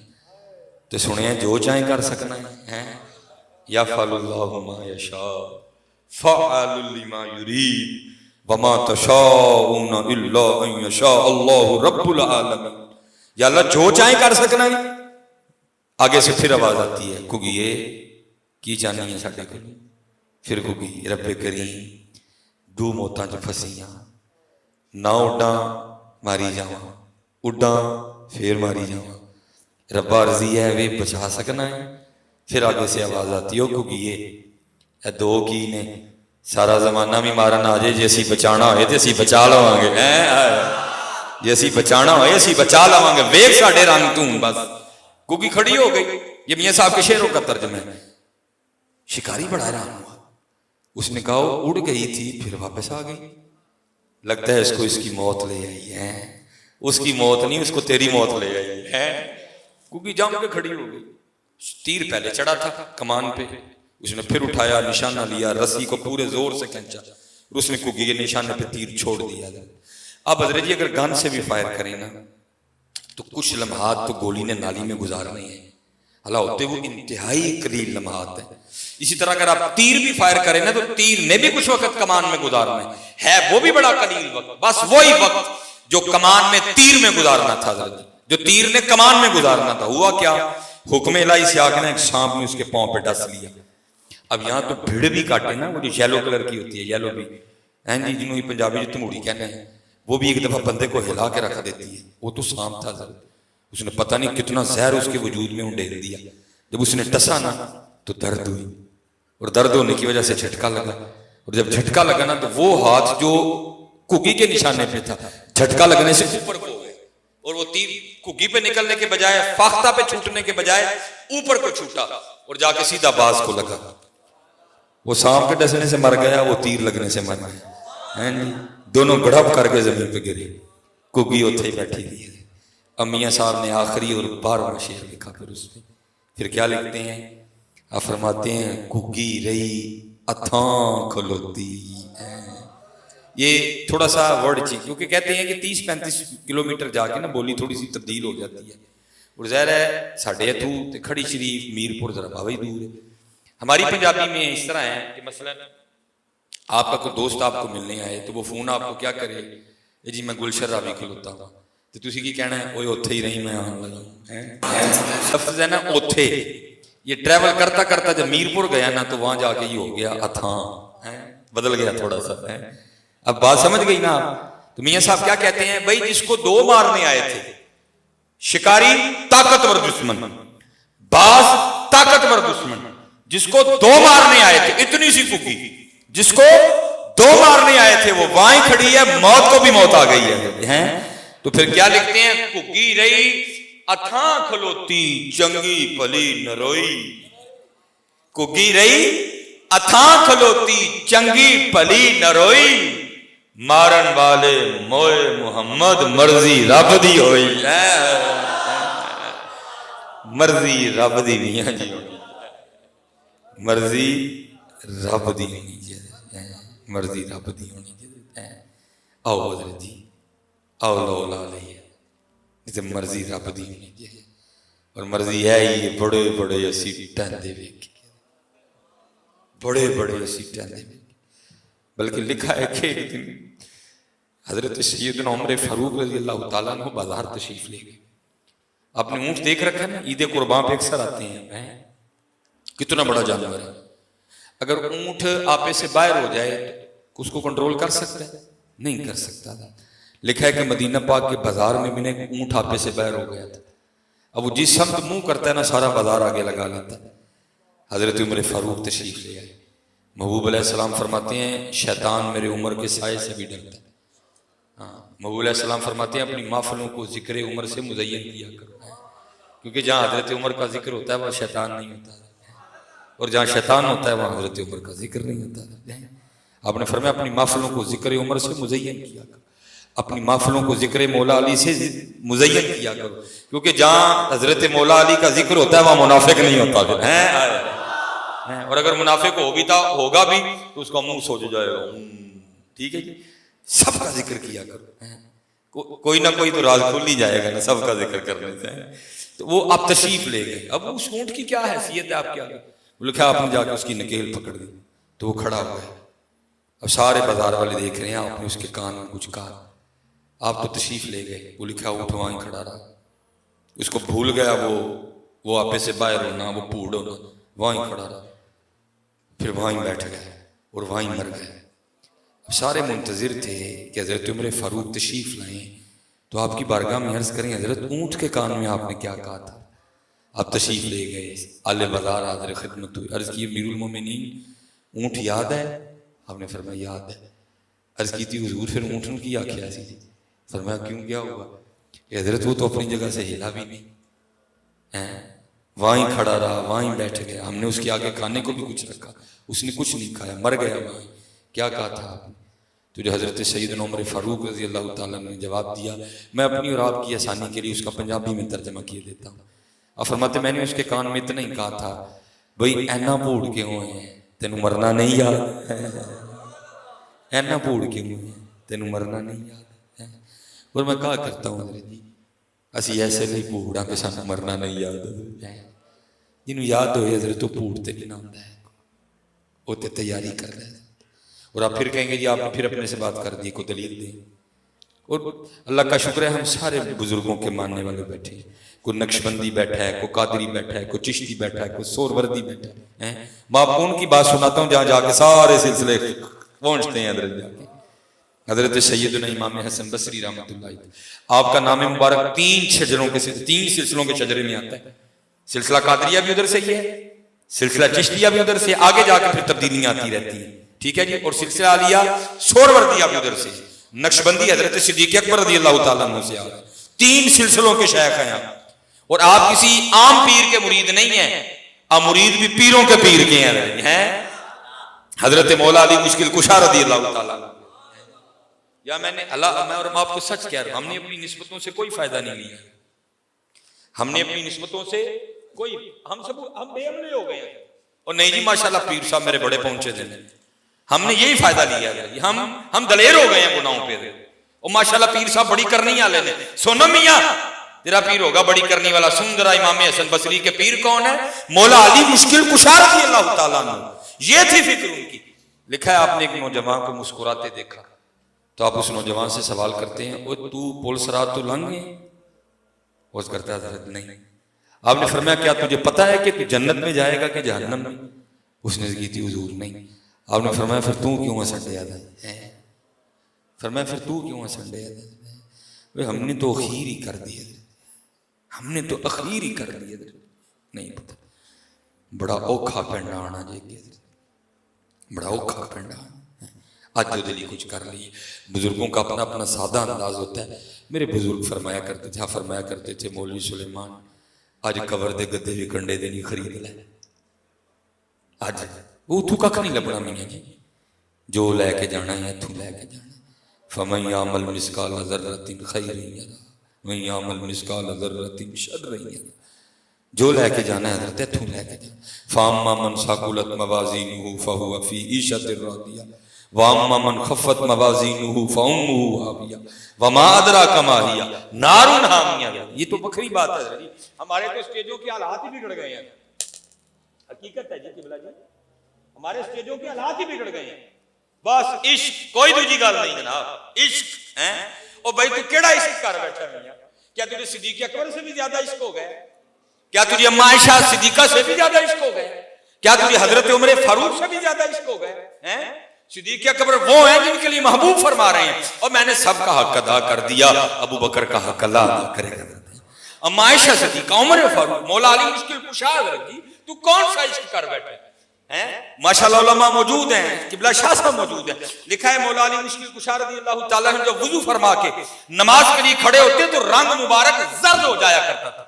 تو سنیا جو چاہیں کر سکنا ہے، یفعل اللہ ما یشاء فعال لما یرید، وما تشاءون الا ان یشاء اللہ رب العالمین. یا اللہ جو چاہیں کر سکنا ہے. آگے سے پھر آواز آتی ہے کگیے کی چاہنی ہے ساڈے کو. پھر کگی رب کریم دو موتاں چ پھسیاں نہ اڈاں ماری جاواں اڈاں پھر ماری جاواں. ربا عرضی ہے وے بچا سکنا ہے. پھر آگے سے آواز آتی ہے کگیے اے دو کی نے سارا زمانہ بھی مارن آ جائے جی اسی بچانا ہوئے تو اسی بچا لواں گے. جی اسی بچانا ہوئے اسی بچا لواں گے. ویکھ ساڈے رنگ تو بس. کگی کھڑی ہو گئی. یہ میاں صاحب کے شعروں کا ترجمہ ہے. شکاری بڑا حیران ہوا. اس نے کہا وہ اڑ گئی تھی پھر واپس آ گئی. لگتا ہے اس کو اس کی موت لے آئی ہے. اس کی موت نہیں اس کو تیری موت لے آئی ہے. کگی جم کے کھڑی ہو گئی. تیر پہلے چڑھا تھا کمان پہ. اس نے پھر اٹھایا نشانہ لیا رسی کو پورے زور سے کھینچا. اس نے کگی کے نشانے پہ تیر چھوڑ دیا. اب حضرت جی اگر گن سے بھی فائر کریں نا تو کچھ لمحات تو گولی نے نالی میں گزارنے ہیں. اللہ ہوتے وہ انتہائی قلیل لمحات ہیں. اسی طرح اگر آپ تیر بھی فائر کریں نا تو تیر نے بھی کچھ وقت کمان میں گزارنا ہے وہ بھی بڑا قلیل وقت. بس وہی وقت جو کمان میں تیر میں گزارنا تھا جو تیر نے کمان میں گزارنا تھا. ہوا کیا حکم الہی سے آگے نا ایک سانپ نے اس کے پاؤں پہ ڈس لیا. اب یہاں تو بھیڑ بھی کاٹے نا وہ جو یلو کلر کی ہوتی ہے یلو بھی جی جنہوں پنجابی جو تموڑی کہنے ہیں وہ بھی ایک دفعہ بندے کو ہلا کے رکھ دیتی ہے. وہ تو سانپ تھا ضرور. اس نے پتہ نہیں کتنا زہر اس کے وجود میں انڈیل دیا. جب اس نے ٹسا نا تو درد ہوئی اور درد ہونے کی وجہ سے جھٹکا لگا. اور جب جھٹکا لگا نا تو وہ ہاتھ جو کگی کے نشانے پہ تھا جھٹکا لگنے سے اوپر کو گئے اور وہ تیر کگی پہ نکلنے کے بجائے فاختہ پہ چھوٹنے کے بجائے اوپر کو چھوٹا اور جا کے سیدھا باز کو لگا. وہ سانپ کے ڈسنے سے مر گیا وہ تیر لگنے سے مر گیا. دونوں گڑھپ کر کے زمین پہ گرے. کگی اتھے ہی بیٹھی دی. امیاں صاحب نے آخری اور 12واں شعر لکھا. پھر اس پہ پھر کیا لکھتے ہیں آپ فرماتے ہیں کگی رہی اتھاں کھلوتی. یہ تھوڑا سا ورڈ چاہیے کیونکہ کہتے ہیں کہ 30-35 کلومیٹر جا کے نا بولی تھوڑی سی تبدیل ہو جاتی ہے. اور ظاہر ہے ساڈے اتھوں تے کھڑی شریف میرپور ذرا باوی دور ہے. ہماری پنجابی میں اس طرح ہے کہ مثلا آپ کا کوئی دوست آپ کو ملنے آئے تو وہ فون آپ کو کیا کرے جی میں گلشن راوی کھلوتا ہوں تو تسی کی کہنا ہے اوے اوتھے ہی رہی میں آن لگا. لفظ ہے نا اوتھے. یہ ٹریول کرتا کرتا جب میرپور گیا نا تو وہاں جا کے یہ ہو گیا اتھاں بدل گیا تھوڑا سا. اب بات سمجھ گئی نا آپ. تو میاں صاحب کیا کہتے ہیں بھائی جس کو 2 مارنے آئے تھے شکاری طاقتور دشمن باز طاقتور دشمن جس کو 2 مارنے آئے تھے اتنی سی کگی جس کو 2 مارنے آئے تھے وہ وہیں کھڑی ہے موت کو بھی موت آ گئی ہے. تو پھر کیا لکھتے ہیں کگی رہی اتھاں کھلوتی چنگی پلی نروئی. کگی رہی اتھاں کھلوتی چنگی پلی نروئی مارن والے موئے محمد مرضی رب دی ہوئی. مرضی رب دی نہیں ہے جی مرضی رب دی ہونی چاہیے. مرضی رب دی ہونی چاہیے. آؤ حضرت جی آؤ لو لا لئیے مرضی رب دی ہونی چاہیے. اور مرضی ہے یہ بڑے بڑے اسی ٹہندے ویکھ بڑے بڑے اسی ٹہندے ویکھ. بلکہ لکھا ہے کہ ایک دن حضرت سیدنا عمر فاروق رضی اللہ تعالیٰ عنہ بازار تشریف لے گئے. آپ نے اونٹ دیکھ رکھا ہے نا عید قربان پہ اکثر آتے ہیں. کتنا بڑا جانور ہے. اگر اونٹ آپے سے باہر ہو جائے تو اس کو کنٹرول کر سکتا ہے نہیں کر سکتا. لکھا ہے کہ مدینہ پاک کے بازار میں بھی نے اونٹ آپے سے باہر ہو گیا تھا. اب وہ جس سمت منہ کرتا ہے نا سارا بازار آگے لگا لیتا ہے. حضرت عمر فاروق تشریف لے آئے. محبوب علیہ السلام فرماتے ہیں شیطان میرے عمر کے سائے سے بھی ڈرتا ہے. محبوب علیہ السلام فرماتے ہیں اپنی محفلوں کو ذکر عمر سے مزین کیا کرو کیونکہ جہاں حضرت عمر کا ذکر ہوتا ہے وہاں شیطان نہیں ہوتا اور جہاں شیطان ہوتا ہے وہاں حضرت عمر کا ذکر نہیں ہوتا. آپ نے فرمایا اپنی محفلوں کو ذکر عمر سے مزین کیا کرو. اپنی محفلوں کو ذکر مولا علی سے مزین کیا کرو کیونکہ جہاں حضرت مولا علی کا ذکر ہوتا ہے وہاں منافق نہیں ہوتا. اور اگر منافق ہوگا بھی تو اس کا منہ سوچ جائے گا. ٹھیک ہے جی سب کا ذکر کیا کرو. کوئی نہ کوئی تو راز کھل ہی جائے گا نا سب کا ذکر کرنے سے. تو وہ آپ تشریف لے گئے. اب اس اونٹ کی کیا حیثیت ہے آپ کیا لکھا آپ نے جا کے اس کی نکیل پکڑ دی تو وہ کھڑا ہوا ہے. اب سارے بازار والے دیکھ رہے ہیں آپ نے اس کے کان میں کچھ کہا, آپ تو تشریف لے گئے, وہ لکھا اٹھ وہیں کھڑا رہا, اس کو بھول گیا وہ آپے سے باہر ہونا, وہ پھوڑ ہونا, وہیں کھڑا رہا, پھر وہیں بیٹھ گئے اور وہیں مر گئے. سارے منتظر تھے کہ حضرت عمر فاروق تشریف لائیں تو آپ کی بارگاہ میں عرض کریں حضرت اونٹ کے کان میں آپ نے کیا کہا تھا. آپ تشریف لے گئے, آل بازار حاضر خدمت ہوئی, عرض کی امیر المومنین اونٹ یاد ہے؟ آپ نے فرمایا یاد ہے. عرض کی تھی حضور پھر اونٹن کی آخیا سی؟ فرمایا کیوں کیا ہوگا؟ کہ حضرت وہ تو اپنی جگہ سے ہلا بھی نہیں, وہیں کھڑا رہا, وہیں بیٹھ گیا, ہم نے اس کے آگے کھانے کو بھی کچھ رکھا, اس نے کچھ نہیں کھایا, مر گیا وہیں. کیا کہا تھا آپ نے؟ تو جو حضرت سیدنا عمر فاروق رضی اللہ تعالیٰ نے جواب دیا, میں اپنی اور آپ کی آسانی کے لیے اس کا پنجابی میں ترجمہ کیے دیتا ہوں. آپ فرماتے میں نے اس کے کان میں اتنا ہی کہا تھا بھئی اینا پھوڑ کے ہوئے ہیں تینوں مرنا نہیں یاد, اینا پھوڑ کے ہوئے ہیں تینوں مرنا نہیں یاد. اور میں کہا کرتا ہوں حضرت جی اسی ایسے نہیں پھوڑا کہ سانو مرنا نہیں یاد, جنہوں یاد ہوئے حضرت تو پھوڑتے بھی نہ ہوتا ہے, وہ تے تیاری کر رہے ہیں. اور آپ پھر کہیں گے جی آپ نے پھر اپنے سے بات کر دی, کو دلیل دیں. اور اللہ کا شکر ہے ہم سارے بزرگوں کے ماننے والے بیٹھے ہیں, کوئی نقشبندی بیٹھا ہے, کوئی قادری بیٹھا ہے, کوئی چشتی بیٹھا ہے, کوئی سوروردی بیٹھا ہے. میں آپ کو ان کی بات سناتا ہوں جہاں جا کے سارے سلسلے پہنچتے ہیں حضرت جا کے. حضرت سیدنا امام حسن بصری رحمۃ اللہ علیہ, آپ کا نام مبارک تین سلسلوں کے شجرے میں آتا ہے. سلسلہ قادریہ بھی ادھر سے ہی ہے, سلسلہ چشتیہ بھی ادھر سے, آگے جا کے پھر تبدیلیاں آتی رہتی ہیں, ٹھیک ہے جی. اور سلسلہ عالیہ سوروردیہ بھی ادھر سے, نقشبندی حضرت صدیق اکبر رضی اللہ تعالیٰ عنہ سے آ رہا ہے. تین سلسلوں کے شیخ ہیں آپ, اور آپ کسی عام پیر کے مرید نہیں ہیں, آپ مرید بھی پیروں کے پیر کے ہیں. حضرت مولا علی مشکل کشا رضی اللہ تعالیٰ عنہ. یا میں اور آپ کو سچ کہہ رہا ہوں, ہم نے اپنی نسبتوں سے کوئی فائدہ نہیں لیا, ہم نے اپنی نسبتوں سے کوئی, ہم بے عملے ہو گئے ہیں. اور نہیں جی ماشاءاللہ پیر صاحب میرے بڑے پہنچے تھے, ہم نے یہی فائدہ لیا ہے, ہم دلیر ہو گئے ہیں گناہوں پہ. اور ماشاءاللہ پیر صاحب بڑی کرنی والے نے, سونا میاں تیرا پیر ہوگا بڑی کرنی والا. سن ذرا امام حسن بصری کے پیر کون ہے؟ مولا علی مشکل کشا رضی اللہ تعالیٰ عنہ. یہ تھی فکر ان کی. لکھا ہے آپ نے ایک نوجوان کو مسکراتے دیکھا تو آپ اس نوجوان سے سوال کرتے ہیں او تو پولیس رات تو لنگ ہے؟ وہ کرتا ہے حضرت نہیں. آپ نے فرمایا کیا تجھے پتا ہے کہ تو جنت میں جائے گا کہ جہنم میں؟ اس نے کی تھی حضور نہیں. آپ نے فرمایا پھر تو کیوں ہنسنڈے آتا ہے؟ فرمایا پھر تو کیوں ہنسنڈے آتا ہے؟ ہم نے تو اخیر ہی کر دیا, ہم نے تو اخیر ہی کر دیا. نہیں پتا, بڑا اوکھا پینڈا آنا جی, بڑا اوکھا پینڈا آج جو دلی کچھ کر لی. بزرگوں کا اپنا اپنا سادہ انداز ہوتا ہے. میرے بزرگ فرمایا کرتے تھے مولوی سلیمان آج کور دے گدے بھی کنڈے دے نہیں خرید لے, آج وہ تو کک نہیں لبنا میاں جی, جو لے کے جانا ہے تو لے کے جانا. فمن یعمل مثقال ذرۃ خیرا یرہ ومن یعمل مثقال ذرۃ شرا یرہ. جو لے کے جانا ہے حضرت تو لے کے جانا. فاما من ثقلت موازینہ فہو فی عیشۃ راضیہ واما من خفت موازینہ فامہ ہاویہ وما ادراک ما ہی نار حامیہ. یہ تو بکری بات ہے, ہمارے تو اسٹیجوں کے حالات ہی بگڑ گئے ہیں. حقیقت ہے جی قبلہ جی, ہمارے اسٹیجوں کے حالات ہی بگڑ گئے ہیں. بس عشق, کوئی دوسری گل نہیں جناب, عشق ہے. او بھائی تو کیڑا عشق کر بیٹھا ہے؟ کیا تجھے صدیق اکبر سے بھی زیادہ عشق ہو گئے؟ کیا تجھے اما عائشہ صدیقہ سے بھی زیادہ عشق ہو گئے؟ کیا تجھے حضرت عمر فاروق سے بھی زیادہ عشق ہو گئے؟ صدیق اکبر وہ ہیں جن کے لیے محبوب فرما رہے ہیں, اور میں نے سب کا حق ادا کر دیا, ابو بکر کا حق اللہ ادا کرے گا. اما عائشہ صدیقہ, عمر فاروق, مولا علی مشکل کشا رضی, تو کون سا عشق کر بیٹھے؟ ماشاءاللہ علماء موجود ہیں, قبلہ شاہ صاحب موجود ہیں. لکھا ہے مولا علی مشکل کشا رضی اللہ تعالیٰ عنہ جب وضو فرما کے نماز کے لیے کھڑے ہوتے تو رنگ مبارک زرد ہو جایا کرتا تھا.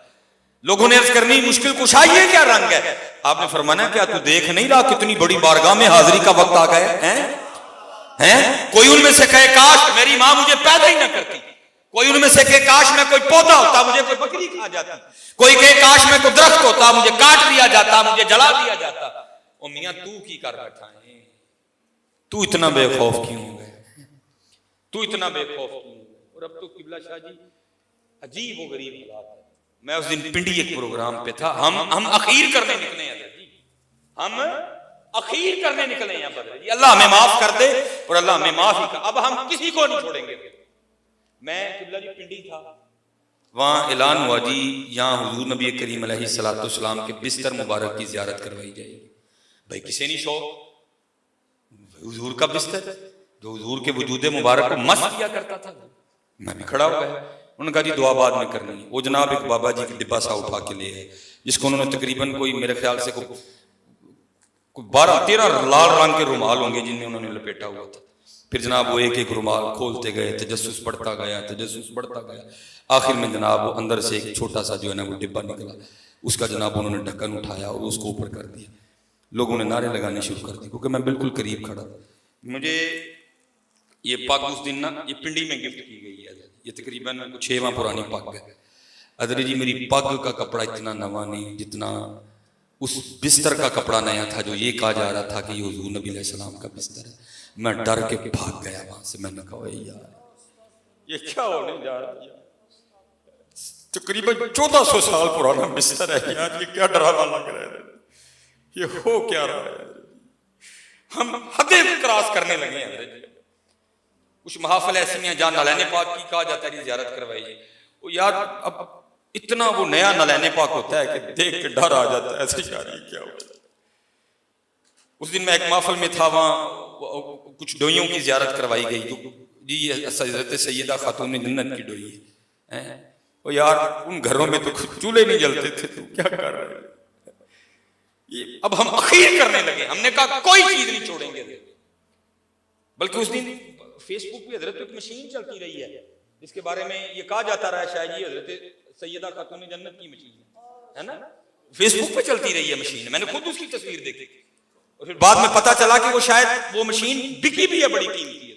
لوگوں نے عرض کرنی مشکل کشا یہ کیا رنگ ہے؟ آپ نے فرمایا کیا تو دیکھ نہیں رہا کتنی بڑی بارگاہ میں حاضری کا وقت آ گیا ہے؟ کوئی ان میں سے کہے کاش میری ماں مجھے پیدا ہی نہ کرتی, کوئی ان میں سے کہے کاش میں کوئی پودا ہوتا مجھے کوئی بکری کھا جاتی, کوئی کہے کاش میں کوئی درخت ہوتا مجھے کاٹ دیا جاتا, مجھے جلا دیا جاتا. او میاں تو کی کر بیٹھا ہے؟ تو اتنا بے خوف کیوں ہو گئے؟ تو اتنا بے خوف کیوں ہو گئے؟ اور اب تو قبلہ شاہ جی عجیب و غریب حالات ہے. میں اس دن پنڈی ایک پروگرام پہ تھا, ہم اخیر کرنے نکلے ہیں جی, ہم اخیر کرنے نکلے ہیں بدر جی، اللہ ہمیں معاف کر دے اور اللہ ہمیں معاف ہی کر، اب ہم کسی کو نہیں چھوڑیں گے. میں قبلہ جی پنڈی تھا، وہاں اعلان ہوا جی یہاں حضور نبی کریم علیہ الصلوۃ والسلام کے بستر مبارک کی زیارت کروائی جائے گی. بھائی کسی نہیں شوق، حضور کا بستر جو حضور کے وجود مبارک کو مس کیا کرتا تھا، میں بھی کھڑا ہوا ہے. انہوں نے کہا جی دعا بعد میں کرنی ہے. وہ جناب ایک بابا جی کی ڈبہ سا اٹھا کے لے آئے جس کو انہوں نے تقریباً کوئی میرے خیال سے کوئی 12-13 لال رنگ کے رومال ہوں گے جن میں انہوں نے لپیٹا ہوا تھا. پھر جناب وہ ایک ایک رومال کھولتے گئے، تجسس بڑھتا گیا، تجسس بڑھتا گیا. آخر میں جناب وہ اندر سے ایک چھوٹا سا جو ہے نا وہ ڈبہ نکلا، اس کا جناب انہوں نے ڈھکن اٹھایا اور اس کو اوپر کر دیا. لوگوں نے نعرے لگانے شروع کر دی کیونکہ میں بالکل قریب کھڑا تھا. مجھے یہ پگ اس دن نا یہ پنڈی میں گفٹ کی گئی ہے، یہ تقریباً 6 ماہ پرانی پگ ہے. ادری جی میری پگ کا کپڑا اتنا نواں نہیں جتنا اس بستر کا کپڑا نیا تھا جو یہ کہا جا رہا تھا کہ یہ حضور نبی علیہ السلام کا بستر ہے. میں ڈر کے بھاگ گیا وہاں سے. میں نے کہا یار یہ کیا ہونے جا رہا ہے، تقریباً 1400 سال پرانا بستر ہے یار، یہ کیا ڈرانا لگ رہا ہے، یہ ہو کیا رہا ہے. ہم حدیں کراس کرنے لگے ہیں. کچھ محافل ایسی ہیں جہاں نالین پاک کی کہا جاتا ہے کہ زیارت کروائی ہے. وہ یار اب اتنا وہ نیا نالین پاک ہوتا ہے کہ دیکھ کے ڈر آ جاتا ہے ایسے یار یہ کیا ہو جاتا ہے. اس دن میں ایک محفل میں تھا، وہاں کچھ ڈوئیوں کی زیارت کروائی گئی. جی یہ حضرت سیدہ خاتون جنت کی ڈوئی ہے. وہ یار ان گھروں میں تو چولہے نہیں جلتے تھے، تو کیا کر رہے ہیں. اب ہم اخیر کرنے لگے، ہم نے کہا کوئی چیز نہیں چھوڑیں گے. بلکہ اس دن فیس بک پہ حضرت ایک مشین چلتی رہی ہے جس کے بارے میں یہ کہا جاتا رہا ہے شاید یہ حضرت سیدہ خاتون جنت کی مشین ہے نا، فیس بک پہ چلتی رہی ہے مشین. میں نے خود اس کی تصویر دیکھی اور پھر بعد میں پتا چلا کہ وہ شاید وہ مشین بکی بھی ہے، بڑی قیمتی ہے،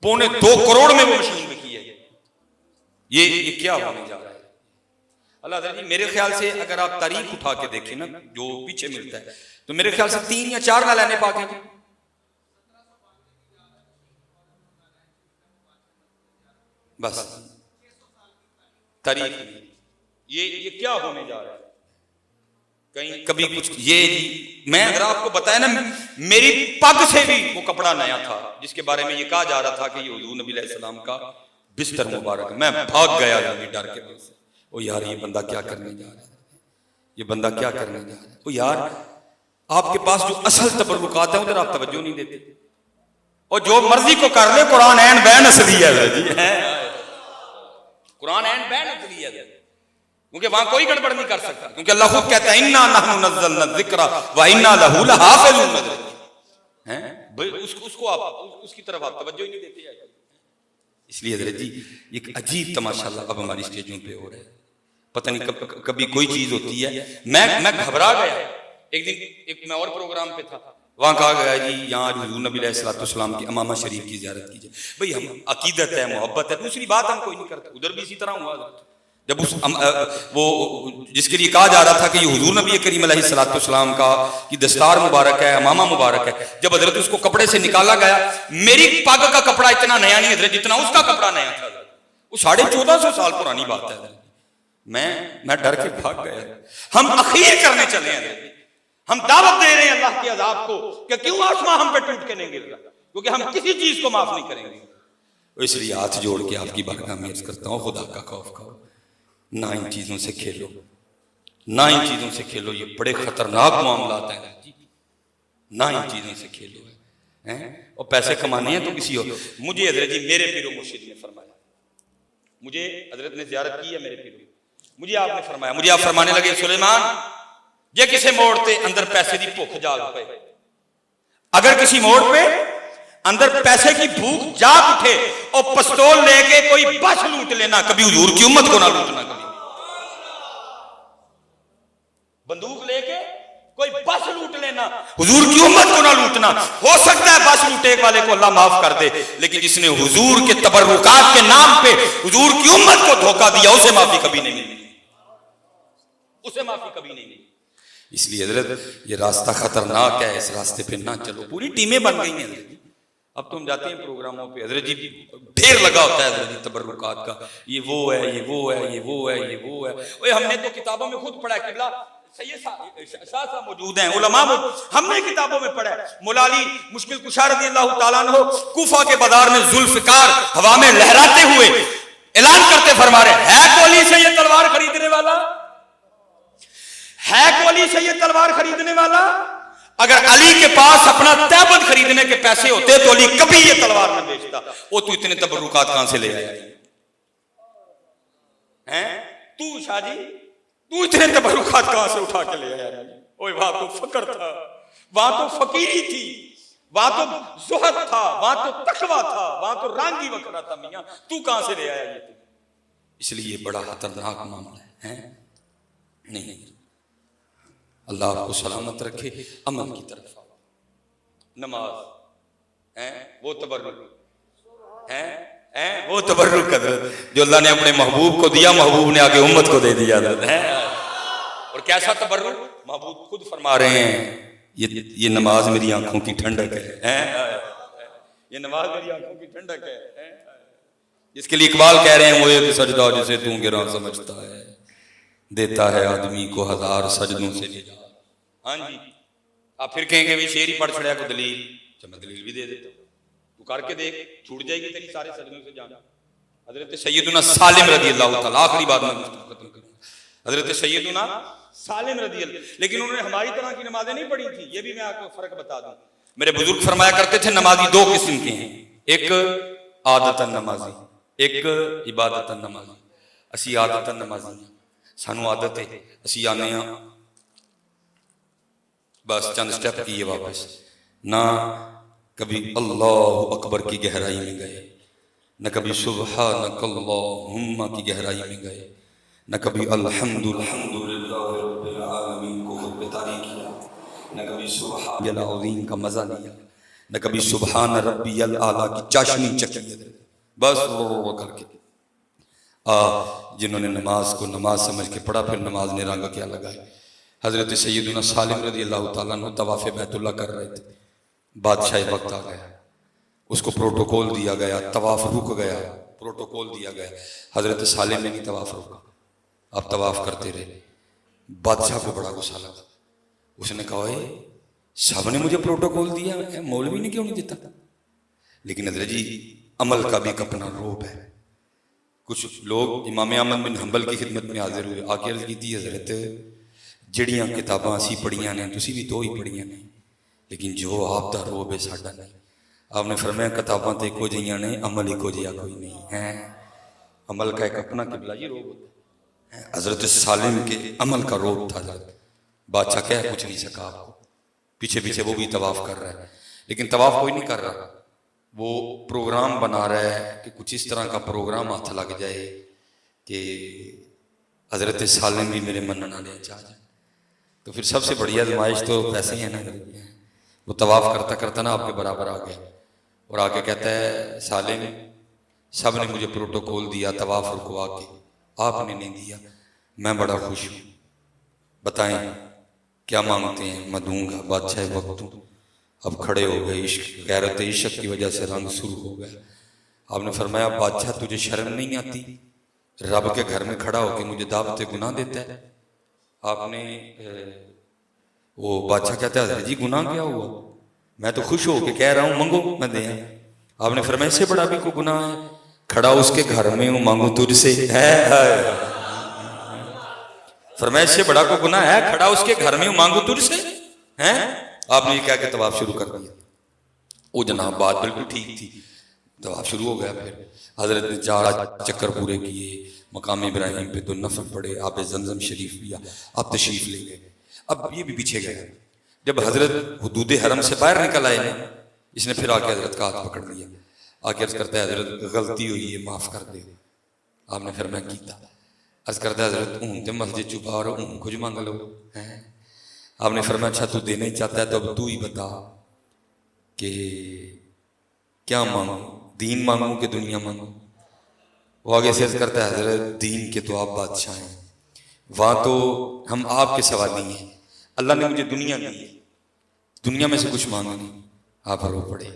2.25 کروڑ میں وہ مشین بکی ہے. یہ کیا ہونے جا رہا ہے. اللہ تعالیٰ جی میرے خیال سے اگر آپ تاریخ اٹھا کے دیکھیں نا جو پیچھے ملتا ہے تو میرے خیال سے 3 یا 4 نالین پاک ہیں. بس تاریخ یہ کیا ہونے جا رہا ہے. کہیں کبھی کچھ یہ میں اگر آپ کو بتایا نا میری پگ سے بھی وہ کپڑا نیا تھا جس کے بارے میں یہ کہا جا رہا تھا کہ یہ حضور نبی علیہ السلام کا بستر مبارک. میں بھاگ گیا ڈر کے. وہ یار یہ بندہ کیا کرنے جا رہا ہے، یہ بندہ کیا کرنے جا رہا ہے. وہ یار آپ کے پاس جو اصل تبرکات ہیں ادھر آپ توجہ نہیں دیتے اور جو مرضی کو کر لے. قرآن عین بین اصلی ہے جی، قرآن عین بین اصلی ہے کیونکہ وہاں کوئی گڑبڑ نہیں کر سکتا کیونکہ اللہ خود کہتا ہے انا نحن نزلنا الذکر وانا لہ لحافظون. اس کو آپ اس کی طرف آپ توجہ ہی نہیں دیتے. اس لیے حضرت جی ایک عجیب تماشا اب ہماری اسٹیجوں پہ ہو رہا ہے. پتہ نہیں کبھی کوئی چیز ہوتی ہے میں گھبرا گیا. ایک دن ایک میں اور پروگرام پہ تھا، وہاں کہا گیا جی یہاں حضور نبی علیہ الصلوۃ والسلام کی امامہ شریف کی زیارت کیجیے. بھئی ہم عقیدت ہے، محبت ہے، دوسری بات ہم کوئی نہیں کرتے. ادھر بھی اسی طرح ہوا جب وہ جس کے لیے کہا جا رہا تھا کہ یہ حضور نبی کریم علیہ الصلوۃ والسلام کا کی دستار مبارک ہے، امامہ مبارک ہے، جب حضرت اس کو کپڑے سے نکالا گیا میری پگ کا کپڑا اتنا نیا نہیں حضرت جتنا اس کا کپڑا نیا تھا. وہ 1450 سال پرانی بات ہے. میں ڈر کے بھاگ گیا. ہم اخیر کرنے چلے ہیں، ہم دعوت دے رہے ہیں اللہ کے عذاب کو کہ کیوں آسمان ہم پہ ٹوٹ کے نہیں گر رہا کیونکہ ہم کسی چیز کو معاف نہیں کریں گے. اس لیے ہاتھ جوڑ کے آپ کی بارگاہ میں عرض کرتا ہوں خدا کا خوف کھاؤ، نہ ان چیزوں سے کھیلو، نہ ان چیزوں سے کھیلو. یہ بڑے خطرناک معاملات ہیں، نہ ان چیزوں سے کھیلو. اور پیسے کمانے ہیں تو کسی اور. مجھے حضرت جی میرے پیر و مرشد نے فرمایا، مجھے حضرت نے زیارت کی ہے میرے پیر، مجھے آپ نے فرمایا، مجھے آپ فرمانے لگے سلیمان یہ کسی موڑ تے اندر پیسے دی بھوک جاگ پے، اگر کسی موڑ پہ اندر پیسے کی بھوک جاگ اٹھے اور پستول لے کے کوئی بس لوٹ لینا، کبھی حضور کی امت کو نہ لوٹنا، کبھی بندوق لے کے کوئی بس لوٹ لینا، حضور کی امت کو نہ لوٹنا. ہو سکتا ہے بس لوٹے والے کو اللہ معاف کر دے لیکن جس نے حضور کے تبرکات کے نام پہ حضور کی امت کو دھوکہ دیا اسے معافی کبھی نہیں ملی، اسے معافی کبھی نہیں ملی. اس لیے حضرت یہ راستہ خطرناک ہے، اس راستے پہ نہ چلو. پوری ٹیمیں بن گئی ہیں حضرت. اب تم جاتے ہیں پروگراموں پہ حضرت جی ڈھیر لگا ہوتا ہے حضرت جی تبرکات کا، یہ وہ ہے، یہ وہ ہے، یہ وہ ہے، یہ وہ ہے. اوے ہم نے تو کتابوں میں خود پڑھا ہے قبلہ سید شاہ صاحب موجود ہیں، علماء ہم نے کتابوں میں پڑھا ہے، مولا علی مشکل کشا رضی اللہ تعالیٰ عنہ کوفہ کے بازار میں ذوالفقار ہوا میں لہراتے ہوئے اعلان کرتے فرما رہے ہے کوئی سے یہ تلوار خریدنے والا، ہے کوئی سے یہ تلوار خریدنے والا؟ اگر علی کے پاس اپنا تیبت خریدنے کے پیسے ہوتے تو علی کبھی یہ تلوار نہ بیچتا۔ وہ تو اتنے تبرکات کہاں سے لے آیا ہیں؟ تو شاہ جی تو اتنے تبرکات کہاں سے اٹھا کے لے آیا؟ اوہ وہاں تو فقر تھا، وہاں تو فقیری تھی، وہاں تو زہد تھا، وہاں تو تقویٰ تھا، وہاں تو رنگ ہی وکھرا تھا میاں، تو کہاں سے لے آیا یہ؟ اس لیے یہ بڑا خطرناک معاملہ ہے۔ نہیں، اللہ آپ کو سلامت رکھے، عمل کی طرف آؤ۔ نماز وہ تبرک ہے، وہ تبرک حضرت جو اللہ نے اپنے محبوب کو دیا، محبوب نے آگے امت کو دے دیا حضرت ہے۔ اور کیسا تبرک؟ محبوب خود فرما رہے ہیں یہ نماز میری آنکھوں کی ٹھنڈک ہے، یہ نماز میری آنکھوں کی ٹھنڈک ہے، جس کے لیے اقبال کہہ رہے ہیں وہ ایک سجدہ جسے تو گراں سمجھتا ہے، دیتا ہے آدمی کو ہزار سجدوں سے نجات۔ ہاں جی، آپ پھر کہیں گے بھی شعر ہی پڑھ چھڑیا کو دلیل، میں دلیل بھی دے دیتا ہوں، تو کر کے دیکھ، چھوٹ جائے گی تیری سارے سجدوں سے جانا۔ حضرت سیدنا سالم رضی اللہ تعالیٰ، آخری بات میں ختم کروں، حضرت سیدنا سالم رضی اللہ، لیکن انہوں نے ہماری طرح کی نمازیں نہیں پڑھی تھی، یہ بھی میں آپ کو فرق بتا دوں۔ میرے بزرگ فرمایا کرتے تھے نمازی دو قسم کے ہیں، ایک عادتاً نمازی، ایک عبادتاً نمازی۔ اسی عادتاً نمازی ہیں، سانو عادت ہے، اسی آنے ہیں بس چند سٹیپ کیے واپس، نہ کبھی اللہ اکبر کی گہرائی میں گئے، نہ کبھی سبحانک اللہم کی گہرائی میں گئے، نہ کبھی الحمدللہ رب العالمین کو خود بتاری کیا، نہ کبھی سبحان العظیم کا مزہ لیا، نہ کبھی سبحان ربی الاعلیٰ کی چاشنی چکی، بس وہ کر کے جنہوں نے نماز کو نماز سمجھ کے پڑھا، پھر نماز نے رنگ کیا لگائے۔ حضرت سیدنا سالم رضی اللہ تعالیٰ عنہ طواف بیت اللہ کر رہے تھے، بادشاہ وقت آ گیا، اس کو پروٹوکول دیا گیا، طواف رک گیا، پروٹوکول دیا گیا، حضرت سالم نے نہیں طواف روکا، آپ طواف کرتے رہے۔ بادشاہ کو بڑا غصہ لگا، اس نے کہا صاحب نے مجھے پروٹوکول دیا، مولوی نے کیوں نہیں دیتا؟ لیکن حضرت جی عمل کا بھی ایک اپنا روپ ہے۔ کچھ لوگ امام احمد بن حنبل کی خدمت میں حاضر ہوئے، آ کے عرض کی تھی حضرت جڑیاں کتاباں اسی پڑھیاں نے، تسی بھی تو ہی پڑھیاں نے، لیکن جو آپ دا روب ہے ساڈا نہیں۔ آپ نے فرمایا کتاباں تے ایکو جیاں نے، عمل ایکو جیا کوئی نہیں ہے۔ عمل کا ایک اپنا قبلہ یہ روب ہوتا ہے۔ حضرت سالم کے عمل کا روب تھا حضرت، بادشاہ کہہ کچھ نہیں سکا آپ کو، پیچھے پیچھے وہ بھی طواف کر رہا ہے، لیکن طواف کوئی نہیں کر رہا، وہ پروگرام بنا رہا ہے کہ کچھ اس طرح کا پروگرام ہاتھ لگ جائے کہ حضرت سالم بھی میرے مننا لے چاہ جائے۔ تو پھر سب سے بڑی آزمائش تو پیسے ہی ہے نا، وہ طواف کرتا کرتا نا آپ کے برابر آ گیا اور آ کے کہتا ہے سالم سب نے مجھے پروٹوکول دیا طواف رکوا کے، آپ نے نہیں دیا، میں بڑا خوش ہوں، بتائیں کیا مانگتے ہیں، میں دوں گا، بادشاہ وقت ہوں۔ اب کھڑے ہو گئے، عشق غیرت عشق کی وجہ سے رنگ شروع ہو گیا۔ آپ نے فرمایا بادشاہ تجھے شرم نہیں آتی، رب کے گھر میں کھڑا ہو کے مجھے دعوت گناہ دیتا ہے؟ آپ نے وہ بادشاہ کہتا ہے حضرت جی گناہ کیا ہوا، میں تو خوش ہو کے کہہ رہا ہوں منگو میں دیں۔ آپ نے فرمایا اس سے بڑا بھی کوئی گناہ ہے، کھڑا اس کے گھر میں ہوں مانگو تجھ سے ہے؟ فرمایا اس سے بڑا کوئی گناہ ہے، کھڑا اس کے گھر میں ہوں مانگو تجھ سے ہے؟ آپ نے یہ کہا کہ طواف شروع کر دیا۔ وہ جناب بات بالکل ٹھیک تھی، طواف شروع ہو گیا۔ پھر حضرت نے 4 چکر پورے کیے، مقام ابراہیم پہ 2 نفل پڑے، آپ زمزم شریف پیا، آپ تشریف لے گئے۔ اب یہ بھی پیچھے گئے، جب حضرت حدود حرم سے باہر نکل آئے نا، اس نے پھر آ کے حضرت کا ہاتھ پکڑ لیا، آ کے عرض کرتا ہے حضرت غلطی ہوئی ہے معاف کر دے۔ آپ نے فرمایا کیتا، عرض کرتا ہے حضرت اون تے مسجد چپا رہا ہوں کچھ مانگ لو۔ آپ نے فرمایا اچھا تو دینا ہی چاہتا ہے تو اب تو ہی بتا کہ کیا مانگوں، دین مانگوں کہ دنیا مانگوں؟ وہ آگے سے عرض کرتا ہے حضرت دین کے تو آپ بادشاہ ہیں، وہاں تو ہم آپ کے سوا نہیں ہیں، اللہ نے مجھے دنیا دی ہے، دنیا میں سے کچھ مانگا نہیں۔ آپ رو پڑے،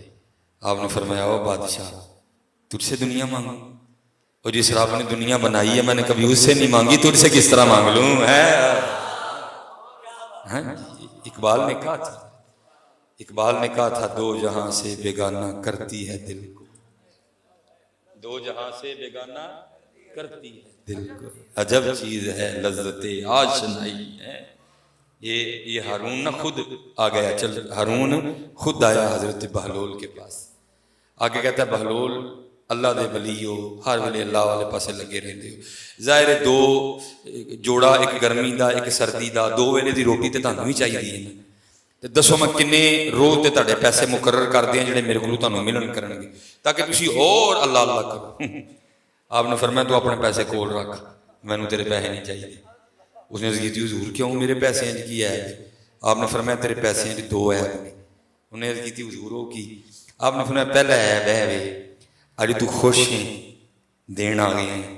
آپ نے فرمایا او بادشاہ تجھ سے دنیا مانگوں، اور جس رب نے دنیا بنائی ہے میں نے کبھی اس سے نہیں مانگی، تجھ سے کس طرح مانگ لوں؟ ہاں جی، اقبال نے کہا تھا، اقبال نے کہا تھا دو جہاں سے بیگانہ کرتی ہے دل کو، دو جہاں سے بیگانہ کرتی ہے دل کو عجب چیز ہے لذت آشنائی ہے۔ یہ ہارون نہ خود آ گیا، چل ہارون خود آیا حضرت بہلول کے پاس، آگے کہتا ہے بہلول اللہ دے ولی ہو، ہر ویلے اللہ والے پاسے لگے رہندے ہو، ظاہر ہے دو جوڑا، ایک گرمی دا ایک سردی دا، دو ویلے دی روٹی تے تانوں ہی چاہیے ہے، تے دسو میں کنے روز تے تہاڈے پیسے مقرر کر دیاں جڑے میرے کولوں تانوں ملن کرن گے تاکہ تسی اور اللہ اللہ کرو۔ آپ نے فرمایا تو اپنے پیسے کول رکھ، مینوں تیرے پیسے نہیں چاہیے۔ اس نے عرض کی حضور کیوں، میرے پیسے ہیں کی ہے؟ آپ نے فرمایا تیرے پیسے ہیں دو ہے۔ انہوں نے عرض کی حضور ہو کی؟ آپ نے فرمایا پہلا ہے بہ وے اج تو خوش ہیں دین آ گئے ہیں،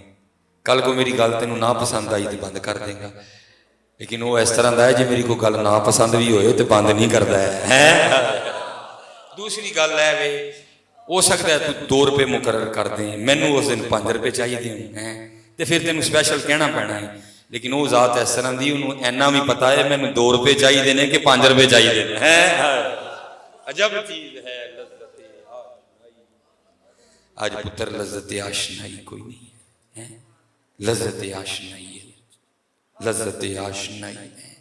کل کو میری گل تینوں نہ پسند آئی تو بند کر دے گا، لیکن وہ اس طرح دا ہے جی میری کوئی گل نہ پسند بھی ہوئے تو بند نہیں کرتا ہے۔ دوسری گل ہے وے ہو سکتا ہے تو 2 روپے مقرر کر دیں، مینوں اس دن 5 روپے چاہیے ہیں تو پھر تینوں سپیشل کہنا پینا ہے، لیکن وہ ذات اس طرح دی انہوں اینا بھی پتا ہے مینوں 2 روپے چاہیے نے کہ 5 روپے چاہیے نے۔ عجب چیز ہے لذت آج پتر لذت آشنائی کوئی نہیں ہے، لذت آشنائی ہے، لذت آشنائی ہے۔